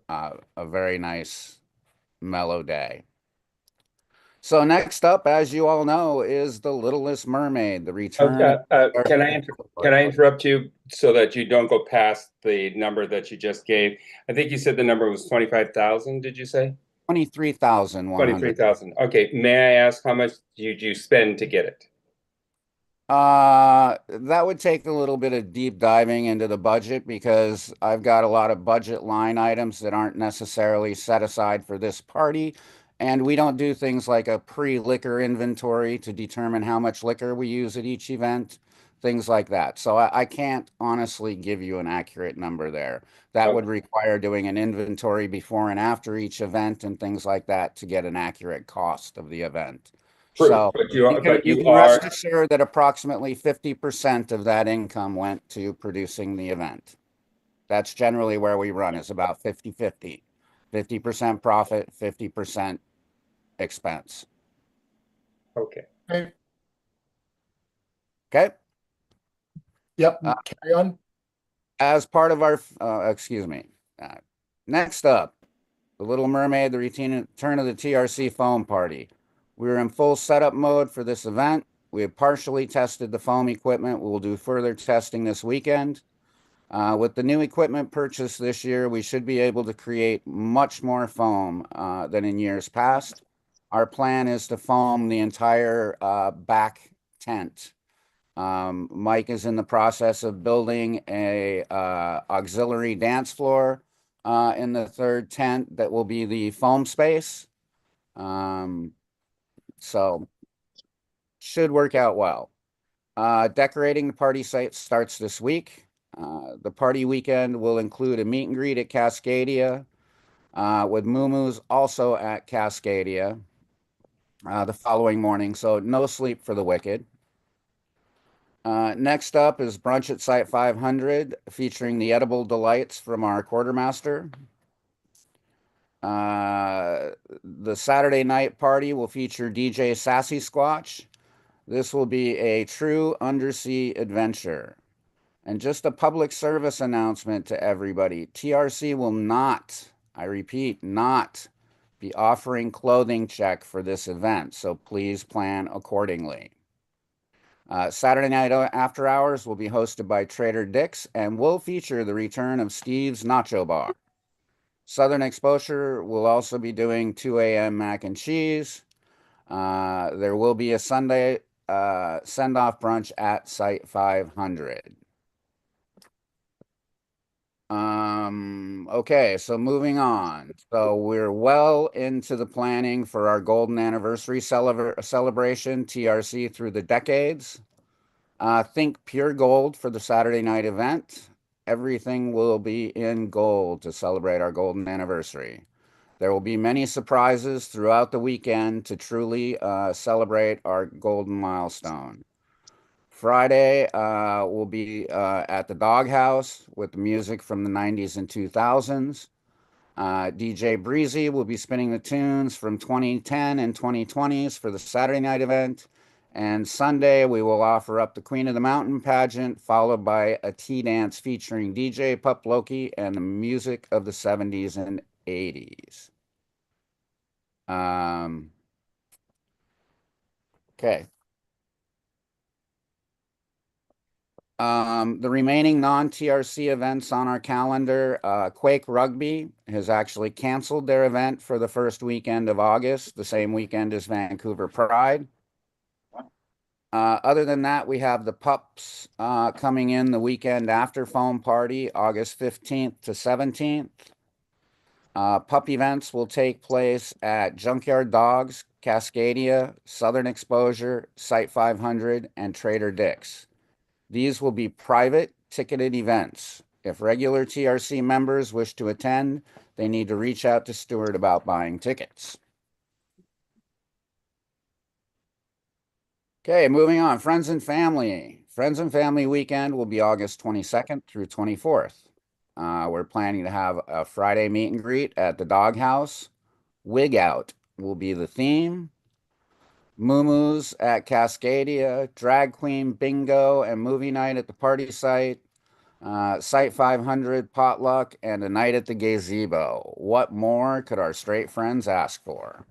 a very nice, mellow day. So next up, as you all know, is The Littlest Mermaid, the return. Can I interrupt you so that you don't go past the number that you just gave? I think you said the number was 25,000, did you say? 23,100. 23,000. Okay. May I ask how much did you spend to get it? That would take a little bit of deep diving into the budget because I've got a lot of budget line items that aren't necessarily set aside for this party. And we don't do things like a pre-liquor inventory to determine how much liquor we use at each event, things like that. So I can't honestly give you an accurate number there. That would require doing an inventory before and after each event and things like that to get an accurate cost of the event. So But you you can rest are, assured that approximately 50% of that income went to producing the event. That's generally where we run, is about 50-50. 50% profit, 50% expense. okay. Okay. Okay. Yep, carry on. As part of our, excuse me. Next up, The Little Mermaid, the return of the TRC foam party. We are in full setup mode for this event. We have partially tested the foam equipment. We will do further testing this weekend. With the new equipment purchased this year, we should be able to create much more foam than in years past. Our plan is to foam the entire back tent. Mike is in the process of building a auxiliary dance floor in the third tent that will be the foam space. So should work out well. Decorating the party site starts this week. The party weekend will include a meet and greet at Cascadia, with Moo also at Cascadia the following morning. So no sleep for the wicked. Next up is brunch at Site 500, featuring the edible delights from our quartermaster. The Saturday night party will feature DJ Sassy Squatch. This will be a true undersea adventure. And just a public service announcement to everybody. TRC will not, I repeat, not be offering clothing check for this event, so please plan accordingly. Saturday night after hours will be hosted by Trader Dick's and will feature the return of Steve's Nacho Bar. Southern Exposure will also be doing 2 a.m. mac and cheese. There will be a Sunday send-off brunch at Site 500. Okay, so moving on. So we're well into the planning for our golden anniversary celebration, TRC through the decades. Think pure gold for the Saturday night event. Everything will be in gold to celebrate our golden anniversary. There will be many surprises throughout the weekend to truly celebrate our golden milestone. Friday will be at the Doghouse with music from the 90s and 2000s. DJ Breezy will be spinning the tunes from 2010 and 2020s for the Saturday night event. And Sunday, we will offer up the Queen of the Mountain pageant, followed by a tea dance featuring DJ Pup Loki and the music of the 70s and 80s. Okay. The remaining non-TRC events on our calendar, Quake Rugby has actually canceled their event for the first weekend of August, the same weekend as Vancouver Pride. Other than that, we have the Pups coming in the weekend after Foam Party, August 15th to 17th. Pup events will take place at Junkyard Dogs, Cascadia, Southern Exposure, Site 500, and Trader Dick's. These will be private, ticketed events. If regular TRC members wish to attend, they need to reach out to Stuart about buying tickets. Okay, moving on. Friends and Family. Friends and Family weekend will be August 22nd through 24th. We're planning to have a Friday meet and greet at the Doghouse. Wig Out will be the theme. Moo at Cascadia, Drag Queen Bingo and Movie Night at the party site, Site 500 potluck, and a night at the gazebo. What more could our straight friends ask for?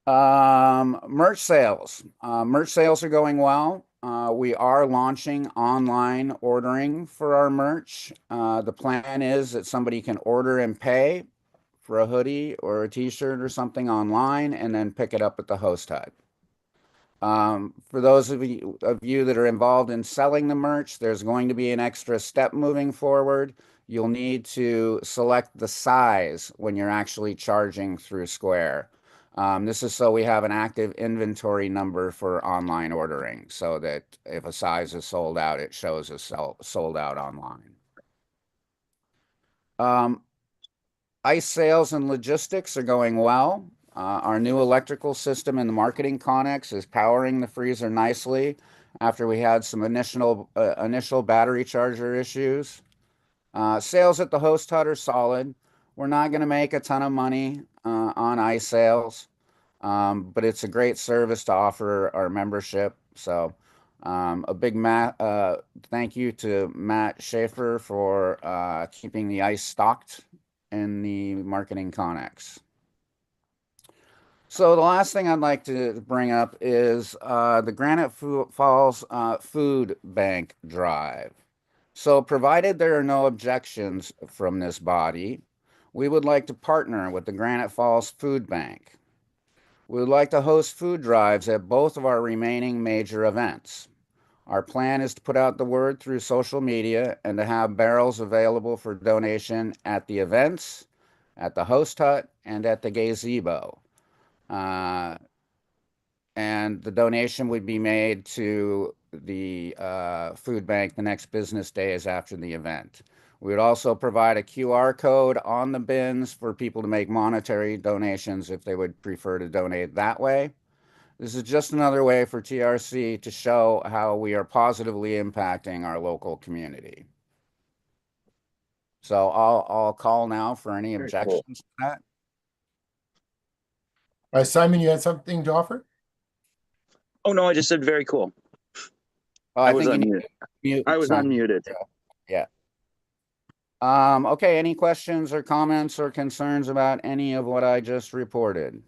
Merch sales. Merch sales are going well. We are launching online ordering for our merch. The plan is that somebody can order and pay for a hoodie or a t-shirt or something online and then pick it up at the host hut. For those of you that are involved in selling the merch, there's going to be an extra step moving forward. You'll need to select the size when you're actually charging through Square. This is so we have an active inventory number for online ordering, so that if a size is sold out, it shows as sold out online. Ice sales and logistics are going well. Our new electrical system in the marketing connex is powering the freezer nicely after we had some initial battery charger issues. Sales at the host hut are solid. We're not going to make a ton of money on ice sales, but it's a great service to offer our membership. So a big thank you to Matt Schaefer for keeping the ice stocked in the marketing connex. So the last thing I'd like to bring up is the Granite Falls Food Bank Drive. So provided there are no objections from this body, we would like to partner with the Granite Falls Food Bank. We would like to host food drives at both of our remaining major events. Our plan is to put out the word through social media and to have barrels available for donation at the events, at the host hut, and at the gazebo. And the donation would be made to the food bank the next business days after the event. We would also provide a QR code on the bins for people to make monetary donations if they would prefer to donate that way. This is just another way for TRC to show how we are positively impacting our local community. So I'll call now for any objections to that. Simon, you had something to offer? Oh no, I just said very cool. Oh, I was unmuted. I was unmuted. Yeah. Okay, any questions or comments or concerns about any of what I just reported?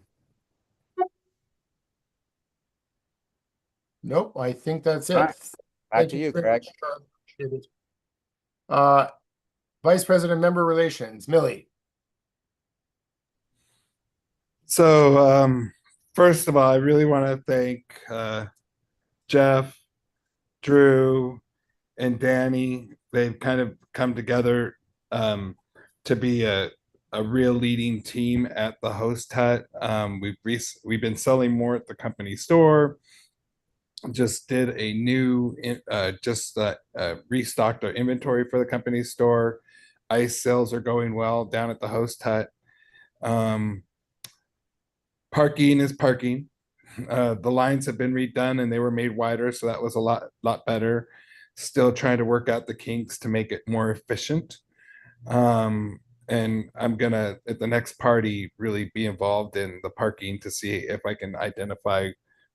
Nope, I think that's it. All right. Back to you, Craig. Vice President, Member Relations, Millie. So, first of all, I really want to thank Jeff, Drew, and Danny. They've kind of come together to be a real leading team at the host hut. We've been selling more at the company store. Just did a new restocked our inventory for the company store. Ice sales are going well down at the host hut. Parking is parking. The lines have been redone and they were made wider, so that was a lot better. Still trying to work out the kinks to make it more efficient. And I'm gonna at the next party really be involved in the parking to see if I can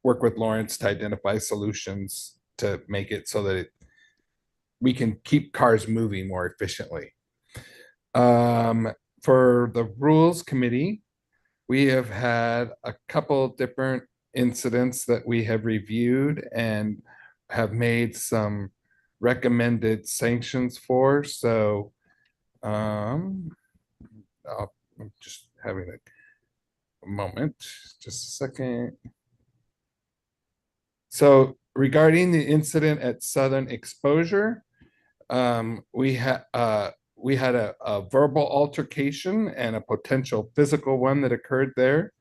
work with Lawrence to identify solutions to make it so that we can keep cars moving more efficiently. For the rules committee, we have had a couple different incidents that we have reviewed and have made some recommended sanctions for. So I'm just having a moment, just a second. So regarding the incident at Southern Exposure, we had a verbal altercation and a potential physical one that occurred there.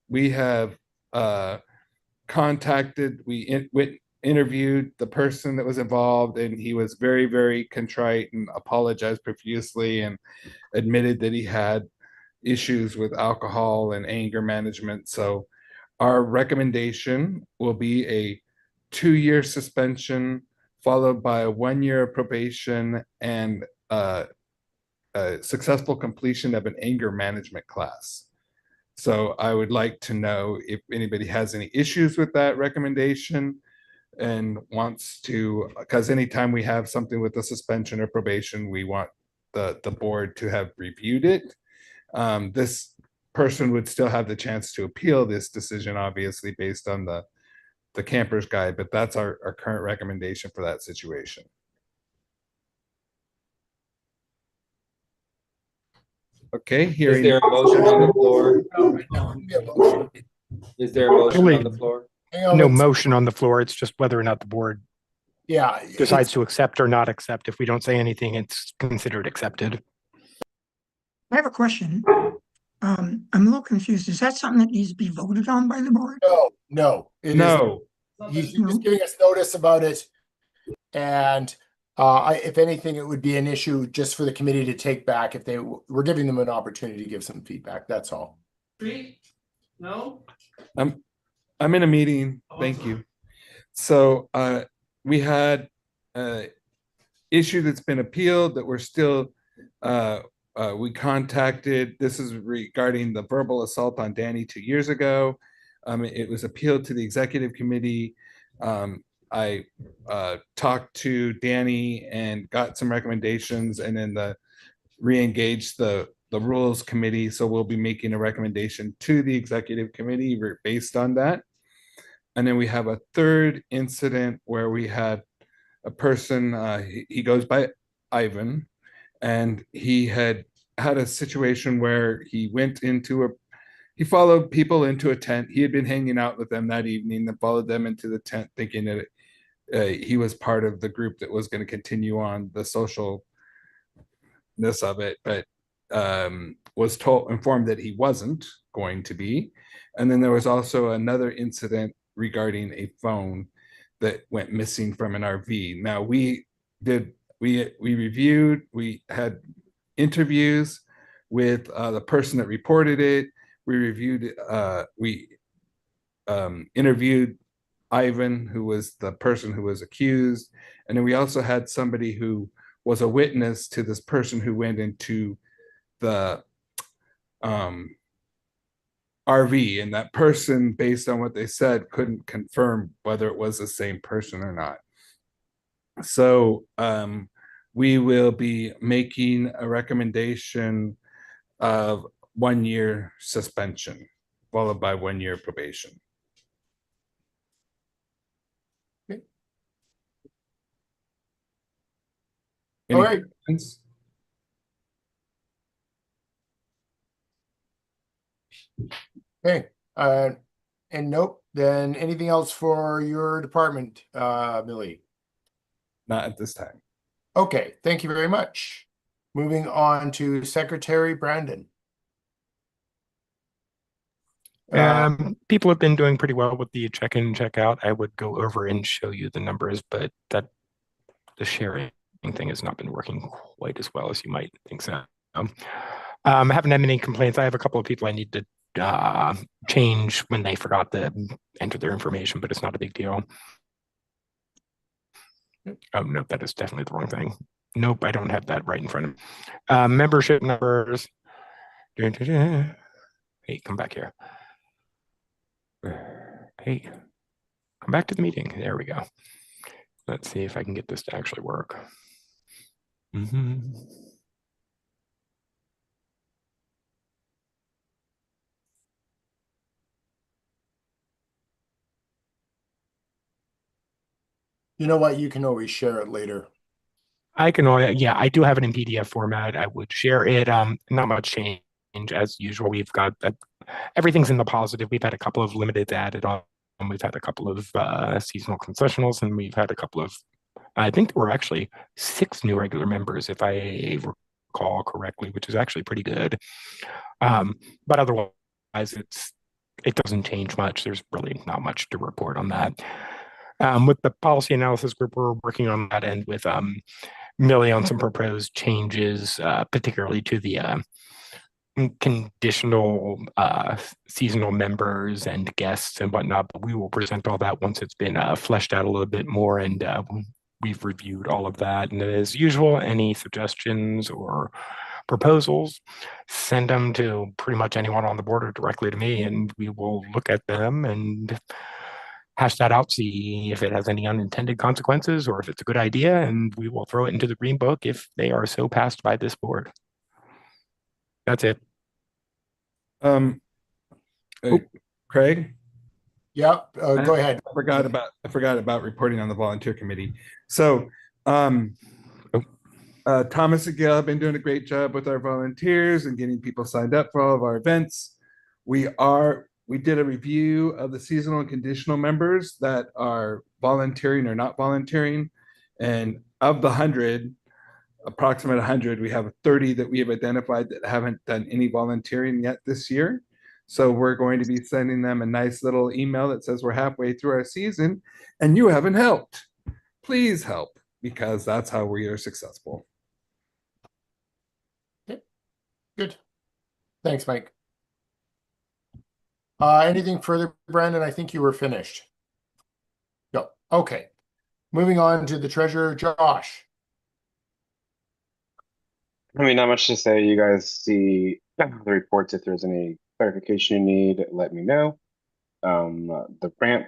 We have interviewed the person that was involved, and he was very, very contrite and apologized profusely and admitted that he had issues with alcohol and anger management. So our recommendation will be a 2-year suspension followed by a 1-year probation and a successful completion of an anger management class. So I would like to know if anybody has any issues with that recommendation and wants to, because anytime we have something with a suspension or probation, we want the board to have reviewed it. This person would still have the chance to appeal this decision, obviously, based on the camper's guide, but that's our current recommendation for that situation. Okay, Is there a motion on the floor? Is there a motion on the floor? No motion on the floor. It's just whether or not the board decides to accept or not accept. If we don't say anything, it's considered accepted. I have a question. I'm a little confused. Is that something that needs to be voted on by the board? No. He's just giving us notice about it. And if anything, it would be an issue just for the committee to take back if we're giving them an opportunity to give some feedback. That's all. No. I'm in a meeting. Thank you. So we had an issue that's been appealed that we're still we contacted. This is regarding the verbal assault on Danny 2 years ago. It was appealed to the executive committee. I talked to Danny and got some recommendations, and then re-engaged the rules committee. So we'll be making a recommendation to the executive committee based on that. And then we have a third incident where we had a person, he goes by Ivan, and he had a situation where he he followed people into a tent. He had been hanging out with them that evening and followed them into the tent thinking that he was part of the group that was going to continue on the socialness of it, but was informed that he wasn't going to be. And then there was also another incident regarding a phone that went missing from an RV. Now we reviewed, we had interviews with the person that reported it. We reviewed, we interviewed Ivan, who was the person who was accused. And then we also had somebody who was a witness to this person who went into the RV, and that person, based on what they said, couldn't confirm whether it was the same person or not. So we will be making a recommendation of 1 year suspension, followed by 1 year probation. Okay. Any All right. questions? Okay. And nope. Then anything else for your department, Millie? Not at this time. Okay. Thank you very much. Moving on to Secretary Brandon. People have been doing pretty well with the check-in, check-out. I would go over and show you the numbers, but the sharing thing has not been working quite as well as you might think so. I haven't had many complaints. I have a couple of people I need to change when they forgot to enter their information, but it's not a big deal. Oh, no, that is definitely the wrong thing. Nope, I don't have that right in front of me. Membership numbers. Hey, come back here. Hey, come back to the meeting. There we go. Let's see if I can get this to actually work. You know what? You can always share it later. I can only, yeah, I do have it in PDF format. I would share it. Not much change as usual. We've got everything's in the positive. We've had a couple of limiteds added on. We've had a couple of seasonal concessionals, and we've had a couple of, I think there were actually 6 new regular members, if I recall correctly, which is actually pretty good. But otherwise, it doesn't change much. There's really not much to report on that. With the policy analysis group, we're working on that end with Millie on some proposed changes, particularly to the conditional seasonal members and guests and whatnot. But we will present all that once it's been fleshed out a little bit more, and we've reviewed all of that. And as usual, any suggestions or proposals, send them to pretty much anyone on the board or directly to me, and we will look at them and hash that out, see if it has any unintended consequences or if it's a good idea, and we will throw it into the green book if they are so passed by this board. That's it. Go Craig? ahead. I forgot about reporting on the volunteer committee. So Thomas and Gail have been doing a great job with our volunteers and getting people signed up for all of our events. We did a review of the seasonal and conditional members that are volunteering or not volunteering. And of the 100, approximate 100, we have 30 that we have identified that haven't done any volunteering yet this year. So we're going to be sending them a nice little email that says we're halfway through our season and you haven't helped. Please help, because that's how we are successful. Okay. Good. Thanks, Mike. Anything further, Brandon? I think you were finished. No. Okay. Moving on to the treasurer, Josh. I mean, not much to say. You guys see the reports. If there's any clarification you need, let me know. The ramp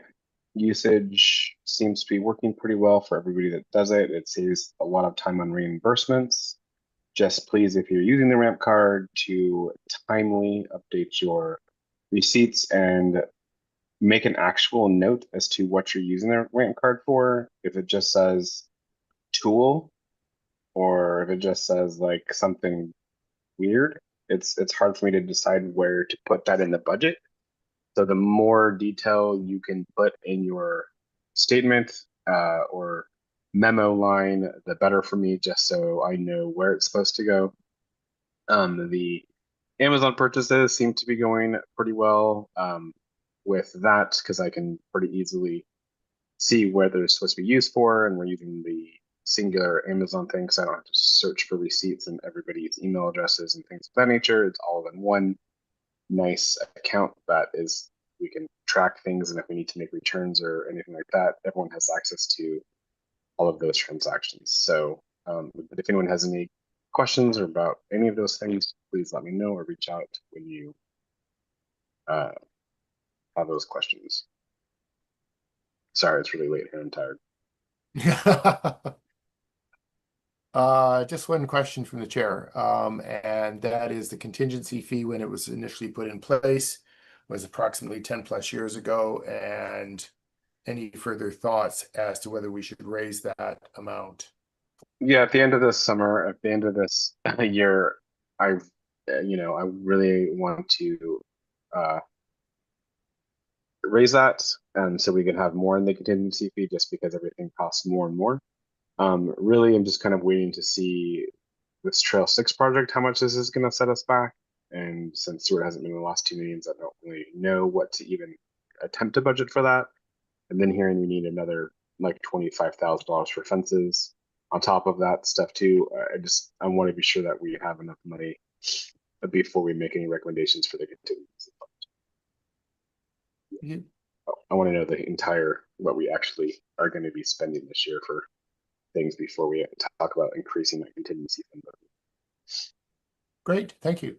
usage seems to be working pretty well for everybody that does it. It saves a lot of time on reimbursements. Just please, if you're using the ramp card, to timely update your receipts and make an actual note as to what you're using the ramp card for. If it just says tool, or if it just says like something weird, it's hard for me to decide where to put that in the budget. So the more detail you can put in your statement or memo line, the better for me, just so I know where it's supposed to go. The Amazon purchases seem to be going pretty well with that, because I can pretty easily see where they're supposed to be used for, and we're using the singular Amazon thing, so I don't have to search for receipts and everybody's email addresses and things of that nature. It's all in one nice account that is, we can track things, and if we need to make returns or anything like that, everyone has access to all of those transactions. So but if anyone has any questions or about any of those things, please let me know or reach out when you have those questions. Sorry, it's really late here. I'm tired. Just one question from the chair, and that is the contingency fee when it was initially put in place was approximately 10 plus years ago, and any further thoughts as to whether we should raise that amount? Yeah, at the end of this summer, at the end of this year, I really want to raise that, so we can have more in the contingency fee, just because everything costs more and more. Really, I'm just kind of waiting to see this Trail 6 project, how much this is going to set us back. And since Stuart hasn't been in the last two meetings, I don't really know what to even attempt to budget for that. And then hearing we need another like $25,000 for fences on top of that stuff too. I want to be sure that we have enough money before we make any recommendations for the contingency fund. I want to know the entire, what we actually are going to be spending this year for things before we talk about increasing that contingency fund. Great, thank you.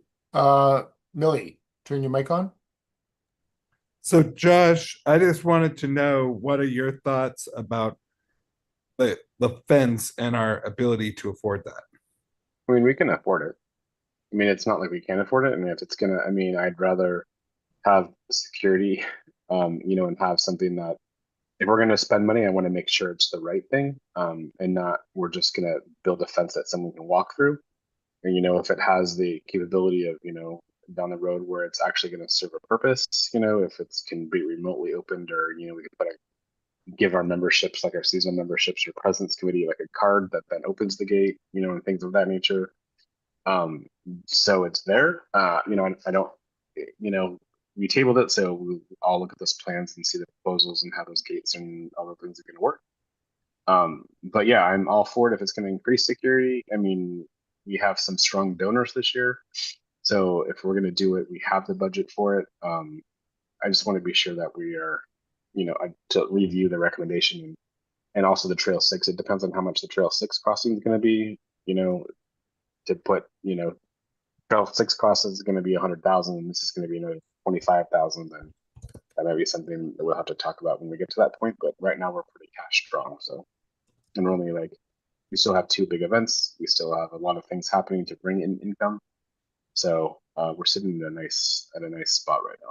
Millie, turn your mic on. So Josh, I just wanted to know, what are your thoughts about the fence and our ability to afford that? I mean, we can afford it. I mean, it's not like we can't afford it. I mean, if it's gonna, I mean, I'd rather have security, and have something that, if we're gonna spend money, I want to make sure it's the right thing, and not we're just gonna build a fence that someone can walk through. And if it has the capability of, down the road where it's actually going to serve a purpose, if it can be remotely opened, or we can give our memberships, like our seasonal memberships or presence committee, like a card that then opens the gate, and things of that nature. So it's there. I don't, we tabled it, so we'll all look at those plans and see the proposals and how those gates and all the things are going to work. But yeah, I'm all for it if it's going to increase security. I mean, we have some strong donors this year, so if we're going to do it, we have the budget for it. I just want to be sure that we are, to review the recommendation, and also the Trail 6. It depends on how much the Trail 6 crossing is going to be. To put, Trail 6 crossing is going to be 100,000, and this is going to be another 25,000. Then that might be something that we'll have to talk about when we get to that point. But right now we're pretty cash strong, so. And we're only we still have two big events. We still have a lot of things happening to bring in income. So we're sitting at a nice spot right now.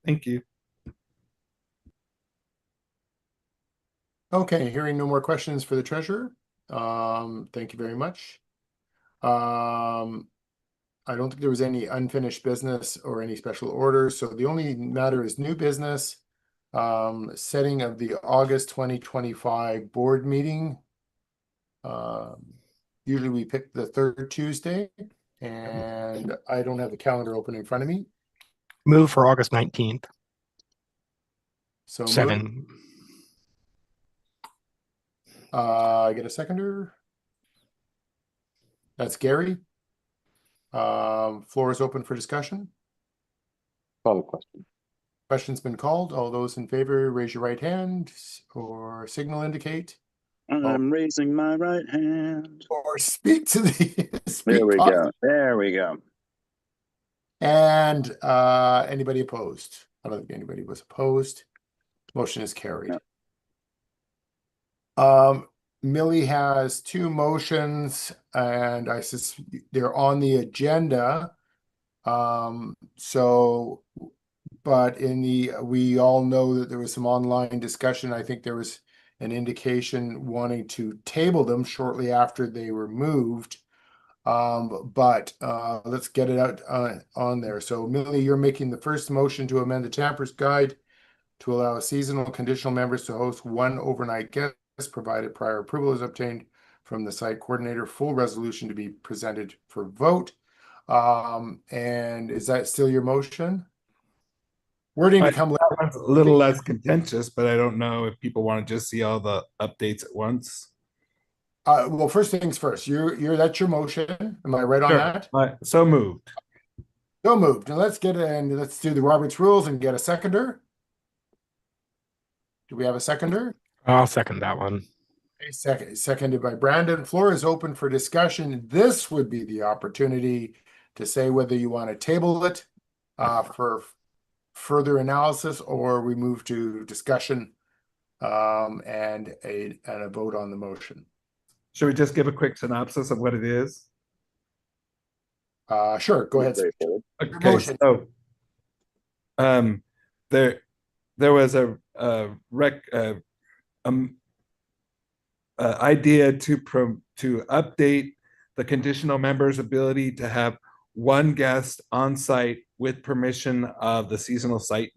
Thank you. Okay, hearing no more questions for the treasurer. Thank you very much. I don't think there was any unfinished business or any special orders. So the only matter is new business. Setting of the August 2025 board meeting. Usually we pick the third Tuesday, and I don't have the calendar open in front of me. Move for August 19th. So 7. I get a seconder. That's Gary. Floor is open for discussion. Call the question. Question's been called. All those in favor, raise your right hand or signal indicate. I'm raising my right hand. Or speak to the speak There we box. go. There we go. And anybody opposed? I don't think anybody was opposed. Motion is carried. Millie has two motions, and they're on the agenda. But we all know that there was some online discussion. I think there was an indication wanting to table them shortly after they were moved. But let's get it out on there. So Millie, you're making the first motion to amend the Campers Guide to allow seasonal conditional members to host one overnight guest, provided prior approval is obtained from the site coordinator. Full resolution to be presented for vote. And is that still your motion? Wording to come later. That one's a little less contentious, but I don't know if people want to just see all the updates at once. Well, first things first. That's your motion. Am I right on that? So moved. So moved. And let's do the Robert's rules and get a seconder. Do we have a seconder? I'll second that one. Seconded by Brandon. Floor is open for discussion. This would be the opportunity to say whether you want to table it for further analysis, or we move to discussion and a vote on the motion. Should we just give a quick synopsis of what it is? Sure, go ahead. Okay, so there was a idea to update the conditional members' ability to have one guest on site with permission of the seasonal site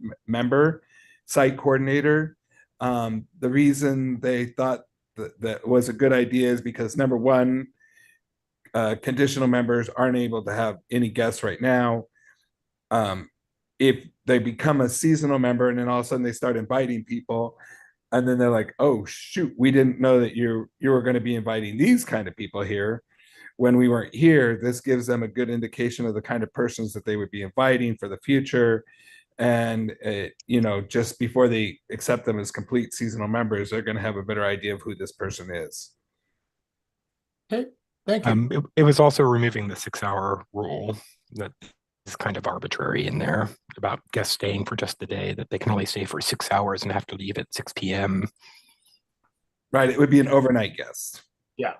coordinator. The reason they thought that was a good idea is because, number one, conditional members aren't able to have any guests right now. If they become a seasonal member and then all of a sudden they start inviting people, and then they're like, oh shoot, we didn't know that you were going to be inviting these kind of people here when we weren't here. This gives them a good indication of the kind of persons that they would be inviting for the future. And just before they accept them as complete seasonal members, they're going to have a better idea of who this person is. Okay, thank you. It was also removing the 6-hour rule that is kind of arbitrary in there about guests staying for just the day, that they can only stay for 6 hours and have to leave at 6 p.m. Right, it would be an overnight guest. Yeah.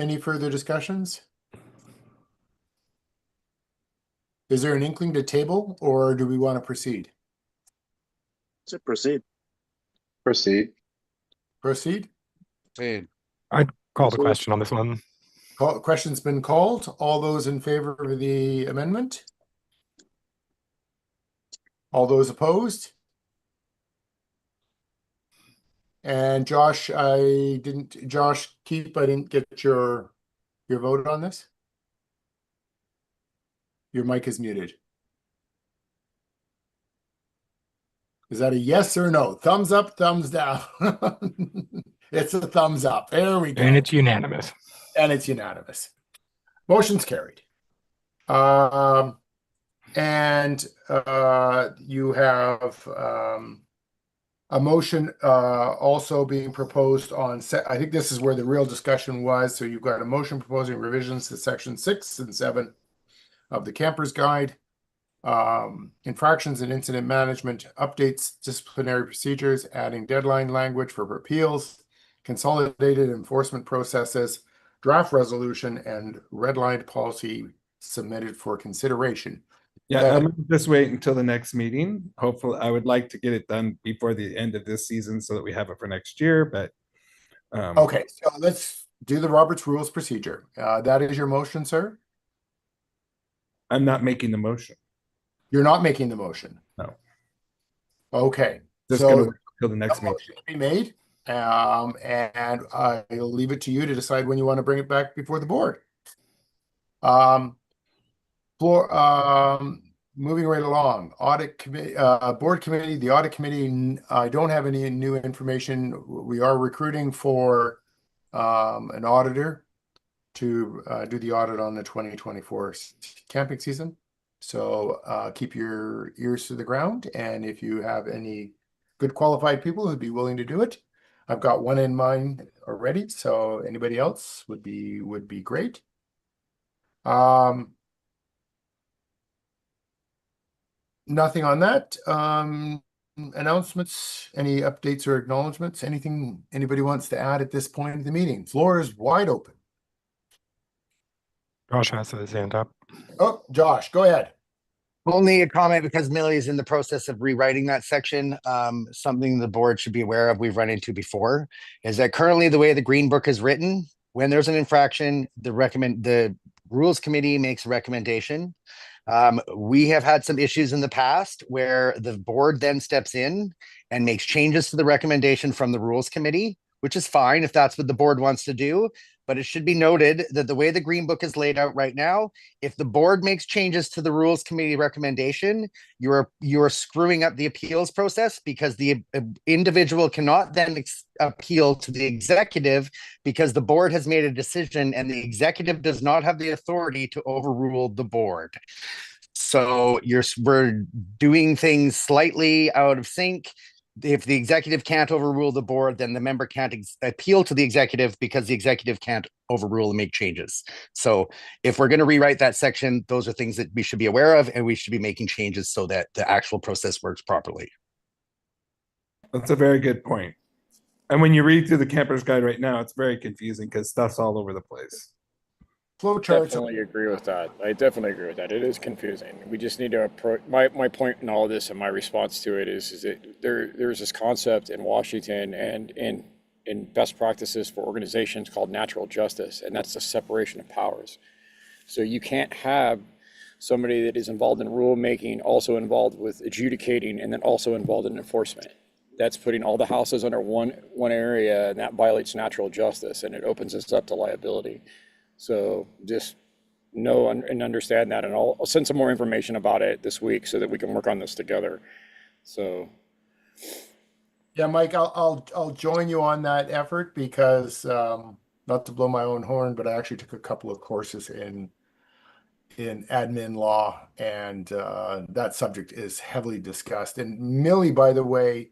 Any further discussions? Is there an inkling to table, or do we want to proceed? So proceed. Proceed. Proceed. I'd call the question on this one. Question's been called. All those in favor of the amendment? All those opposed? And Josh, Keep, I didn't get your vote on this. Your mic is muted. Is that a yes or no? Thumbs up, thumbs down. It's a thumbs up. There we go. And it's unanimous. Motion's carried. You have a motion also being proposed on I think this is where the real discussion was. So you've got a motion proposing revisions to section 6 and 7 of the Campers Guide. Infractions and incident management, updates disciplinary procedures, adding deadline language for appeals, consolidated enforcement processes, draft resolution, and redlined policy submitted for consideration. Yeah, I'm just wait until the next meeting. Hopefully, I would like to get it done before the end of this season so that we have it for next year. But okay, so let's do the Robert's Rules procedure. That is your motion, sir? I'm not making the motion. You're not making the motion? No. Okay. Just going to wait until the next meeting. Motion to be made, and I'll leave it to you to decide when you want to bring it back before the board. Moving right along, audit committee, board committee, the audit committee. I don't have any new information. We are recruiting for an auditor to do the audit on the 2024 camping season. So keep your ears to the ground, and if you have any good qualified people who'd be willing to do it, I've got one in mind already. So anybody else would be great. Nothing on that. Announcements, any updates or acknowledgements, anything anybody wants to add at this point in the meeting? Floor is wide open. Josh has his hand up. Oh, Josh, go ahead. Only a comment because Millie is in the process of rewriting that section. Something the board should be aware of, we've run into before, is that currently the way the Green Book is written, when there's an infraction, the Rules Committee makes a recommendation. We have had some issues in the past where the board then steps in and makes changes to the recommendation from the Rules Committee, which is fine if that's what the board wants to do. But it should be noted that the way the Green Book is laid out right now, if the board makes changes to the Rules Committee recommendation, you're screwing up the appeals process, because the individual cannot then appeal to the executive, because the board has made a decision and the executive does not have the authority to overrule the board. So we're doing things slightly out of sync. If the executive can't overrule the board, then the member can't appeal to the executive, because the executive can't overrule and make changes. So if we're going to rewrite that section, those are things that we should be aware of, and we should be making changes so that the actual process works properly. That's a very good point. And when you read through the camper's guide right now, it's very confusing because stuff's all over the place. Flow charts. Definitely agree with that. I definitely agree with that. It is confusing. We just need to approach. My point in all of this and my response to it is that there's this concept in Washington and in best practices for organizations called natural justice, and that's the separation of powers. So you can't have somebody that is involved in rulemaking also involved with adjudicating and then also involved in enforcement. That's putting all the houses under one area, and that violates natural justice, and it opens us up to liability. So just know and understand that, and I'll send some more information about it this week so that we can work on this together. So yeah, Mike, I'll join you on that effort, because not to blow my own horn, but I actually took a couple of courses in admin law, and that subject is heavily discussed. And Millie, by the way,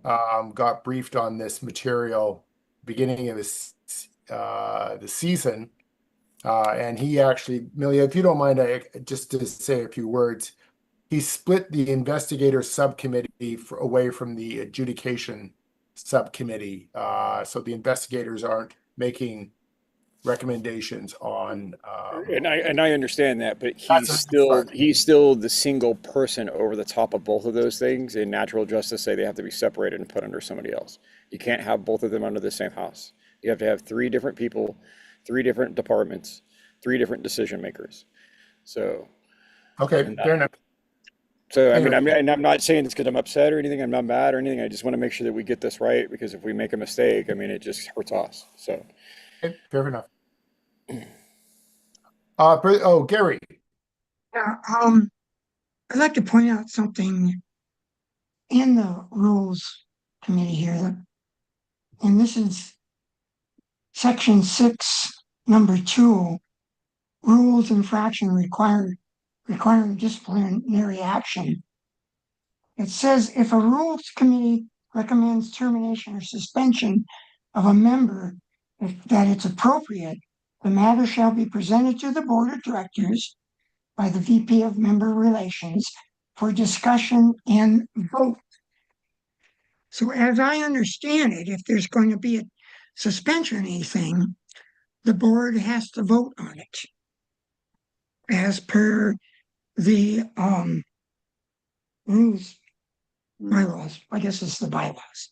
got briefed on this material beginning of the season. And he actually, Millie, if you don't mind, just to say a few words, he split the investigator subcommittee away from the adjudication subcommittee. So the investigators aren't making recommendations on. And I understand that, but he's still the single person over the top of both of those things. In natural justice, say they have to be separated and put under somebody else. You can't have both of them under the same house. You have to have three different people, three different departments, three different decision makers. So okay, fair enough. So I mean, I'm not saying it's because I'm upset or anything. I'm not mad or anything. I just want to make sure that we get this right, because if we make a mistake, I mean, it just hurts us. So okay, fair enough. Gary. Yeah, I'd like to point out something in the rules committee here, and this is section 6, number 2, rules infraction requiring disciplinary action. It says if a rules committee recommends termination or suspension of a member, that it's appropriate, the matter shall be presented to the board of directors by the VP of Member Relations for discussion and vote. So as I understand it, if there's going to be a suspension or anything, the board has to vote on it as per the rules, bylaws. I guess it's the bylaws.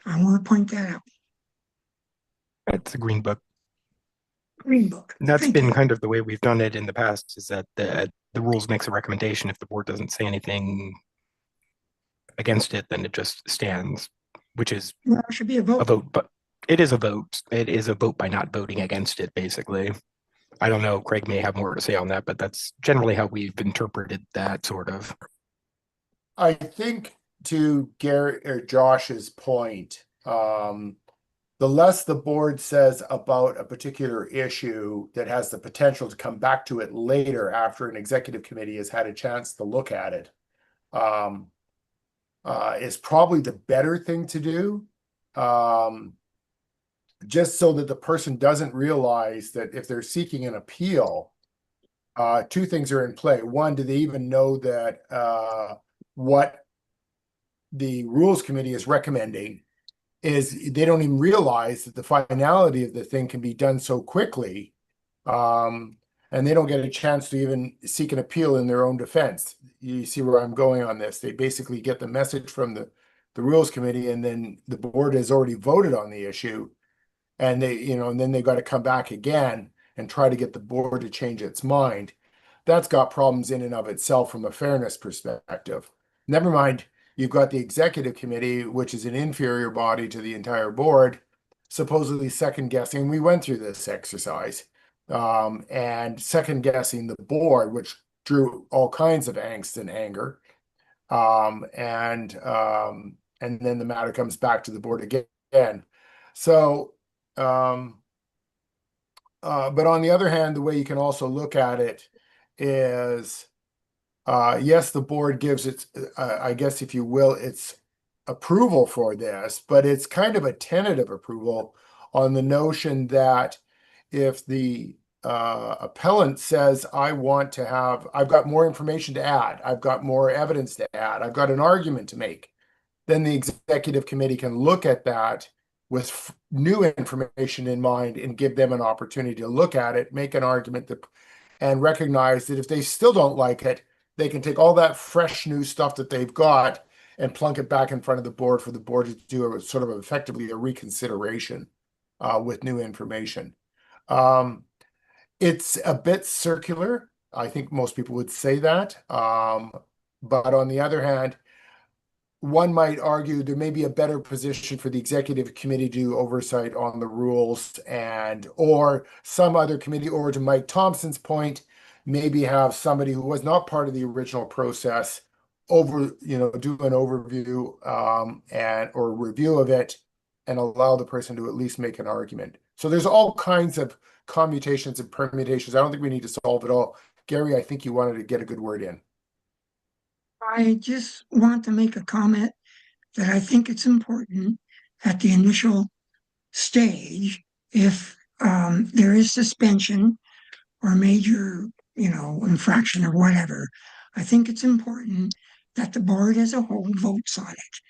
I want to point that out. It's the Green Book. Green Book. That's been kind of the way we've done it in the past, is that the rules makes a recommendation. If the board doesn't say anything against it, then it just stands, which is Well, it should be a vote. But it is a vote. It is a vote by not voting against it, basically. I don't know. Craig may have more to say on that, but that's generally how we've interpreted that, sort of. I think to Gary or Josh's point, the less the board says about a particular issue that has the potential to come back to it later after an executive committee has had a chance to look at it, is probably the better thing to do. Just so that the person doesn't realize that if they're seeking an appeal, two things are in play. One, do they even know that what the rules committee is recommending is they don't even realize that the finality of the thing can be done so quickly, and they don't get a chance to even seek an appeal in their own defense. You see where I'm going on this? They basically get the message from the rules committee, and then the board has already voted on the issue, and and then they've got to come back again and try to get the board to change its mind. That's got problems in and of itself from a fairness perspective. Never mind, you've got the executive committee, which is an inferior body to the entire board, supposedly second guessing. We went through this exercise, and second guessing the board, which drew all kinds of angst and anger. And then the matter comes back to the board again. So, but on the other hand, the way you can also look at it is, yes, the board gives its, I guess, if you will, its approval for this, but it's kind of a tentative approval on the notion that if the appellant says, I've got more information to add, I've got more evidence to add, I've got an argument to make, then the executive committee can look at that with new information in mind and give them an opportunity to look at it, make an argument, and recognize that if they still don't like it, they can take all that fresh new stuff that they've got and plunk it back in front of the board for the board to do a sort of effectively a reconsideration with new information. It's a bit circular. I think most people would say that. But on the other hand, one might argue there may be a better position for the executive committee to do oversight on the rules, or some other committee, or to Mike Thompson's point, maybe have somebody who was not part of the original process do an overview or review of it and allow the person to at least make an argument. So there's all kinds of commutations and permutations. I don't think we need to solve it all. Gary, I think you wanted to get a good word in. I just want to make a comment that I think it's important at the initial stage, if there is suspension or major, infraction or whatever, I think it's important that the board as a whole votes on it.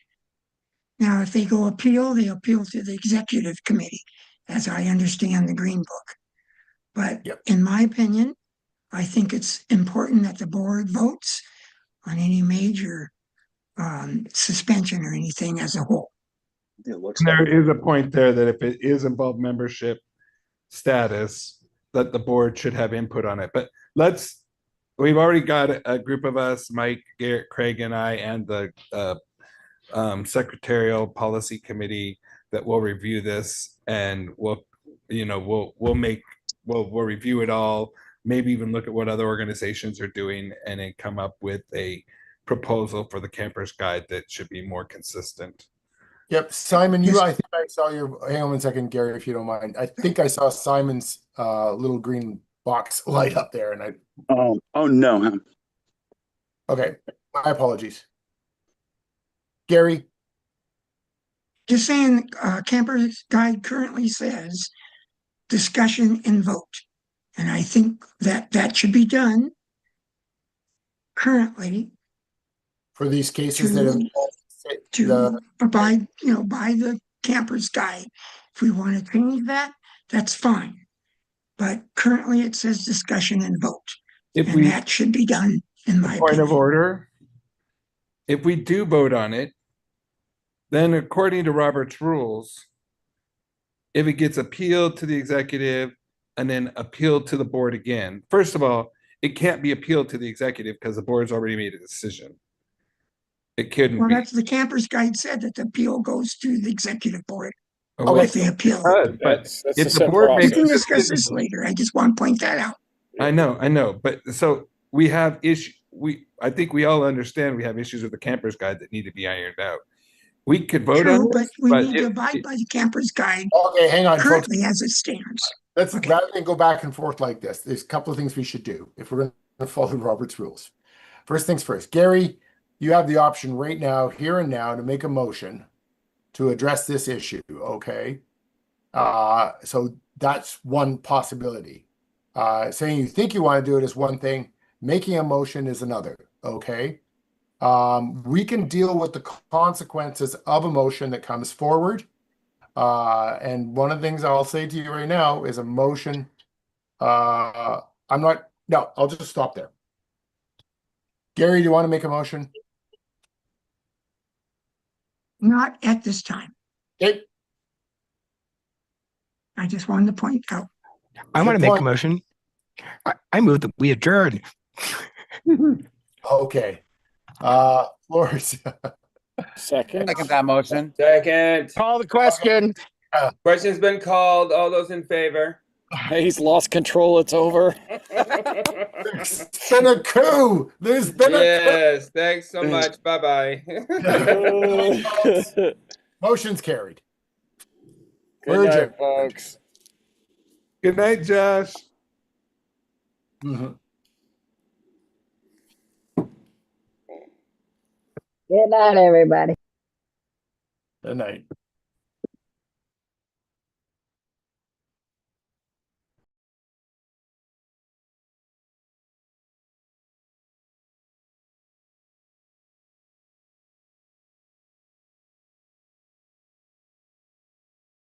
Now, if they appeal, they appeal to the executive committee, as I understand the Green Book. But in my opinion, I think it's important that the board votes on any major suspension or anything as a whole. There is a point there that if it is above membership status, that the board should have input on it. But we've already got a group of us, Mike, Garrett, Craig, and I, and the secretarial policy committee that will review this, and we'll review it all, maybe even look at what other organizations are doing, and then come up with a proposal for the camper's guide that should be more consistent. Yep, Simon, I think I saw hang on one second, Gary, if you don't mind. I think I saw Simon's little green box light up there, and oh no. Okay, my apologies. Gary? Just saying, camper's guide currently says discussion and vote. And I think that should be done currently. For these cases to abide, by the camper's guide. If we want to change that, that's fine. But currently it says discussion and vote. That should be done in my point opinion. Of order. If we do vote on it, then according to Robert's rules, if it gets appealed to the executive and then appealed to the board again, first of all, it can't be appealed to the executive because the board's already made a decision. It couldn't be. That's the camper's guide said, that the appeal goes to the executive board. Oh, if they appeal. But that's if the board we makes can discuss this later. I just want to point that out. I know. But so we have I think we all understand we have issues with the camper's guide that need to be ironed out. We could vote True, on but this, we but need to abide by the camper's guide Okay, hang on, folks. currently as it stands. Let's Okay. rather than go back and forth like this, there's a couple of things we should do if we're going to follow Robert's rules. First things first, Gary, you have the option right now, here and now, to make a motion to address this issue. Okay. So that's one possibility. Saying you think you want to do it is one thing, making a motion is another. Okay. We can deal with the consequences of a motion that comes forward. And one of the things I'll say to you right now is a motion. I'll just stop there. Gary, do you want to make a motion? Not at this time. Okay. I just wanted to point out. I want to make a motion. I move that we adjourn. Okay. Flores. Second that motion. Second. Call the question. Question's been called. All those in favor? He's lost control. It's over. There's been a coup. There's been Yes, thanks so much. Bye-bye. Motion's carried. Good night, folks. Good night, Josh. Mhm. Good night, everybody. Good night.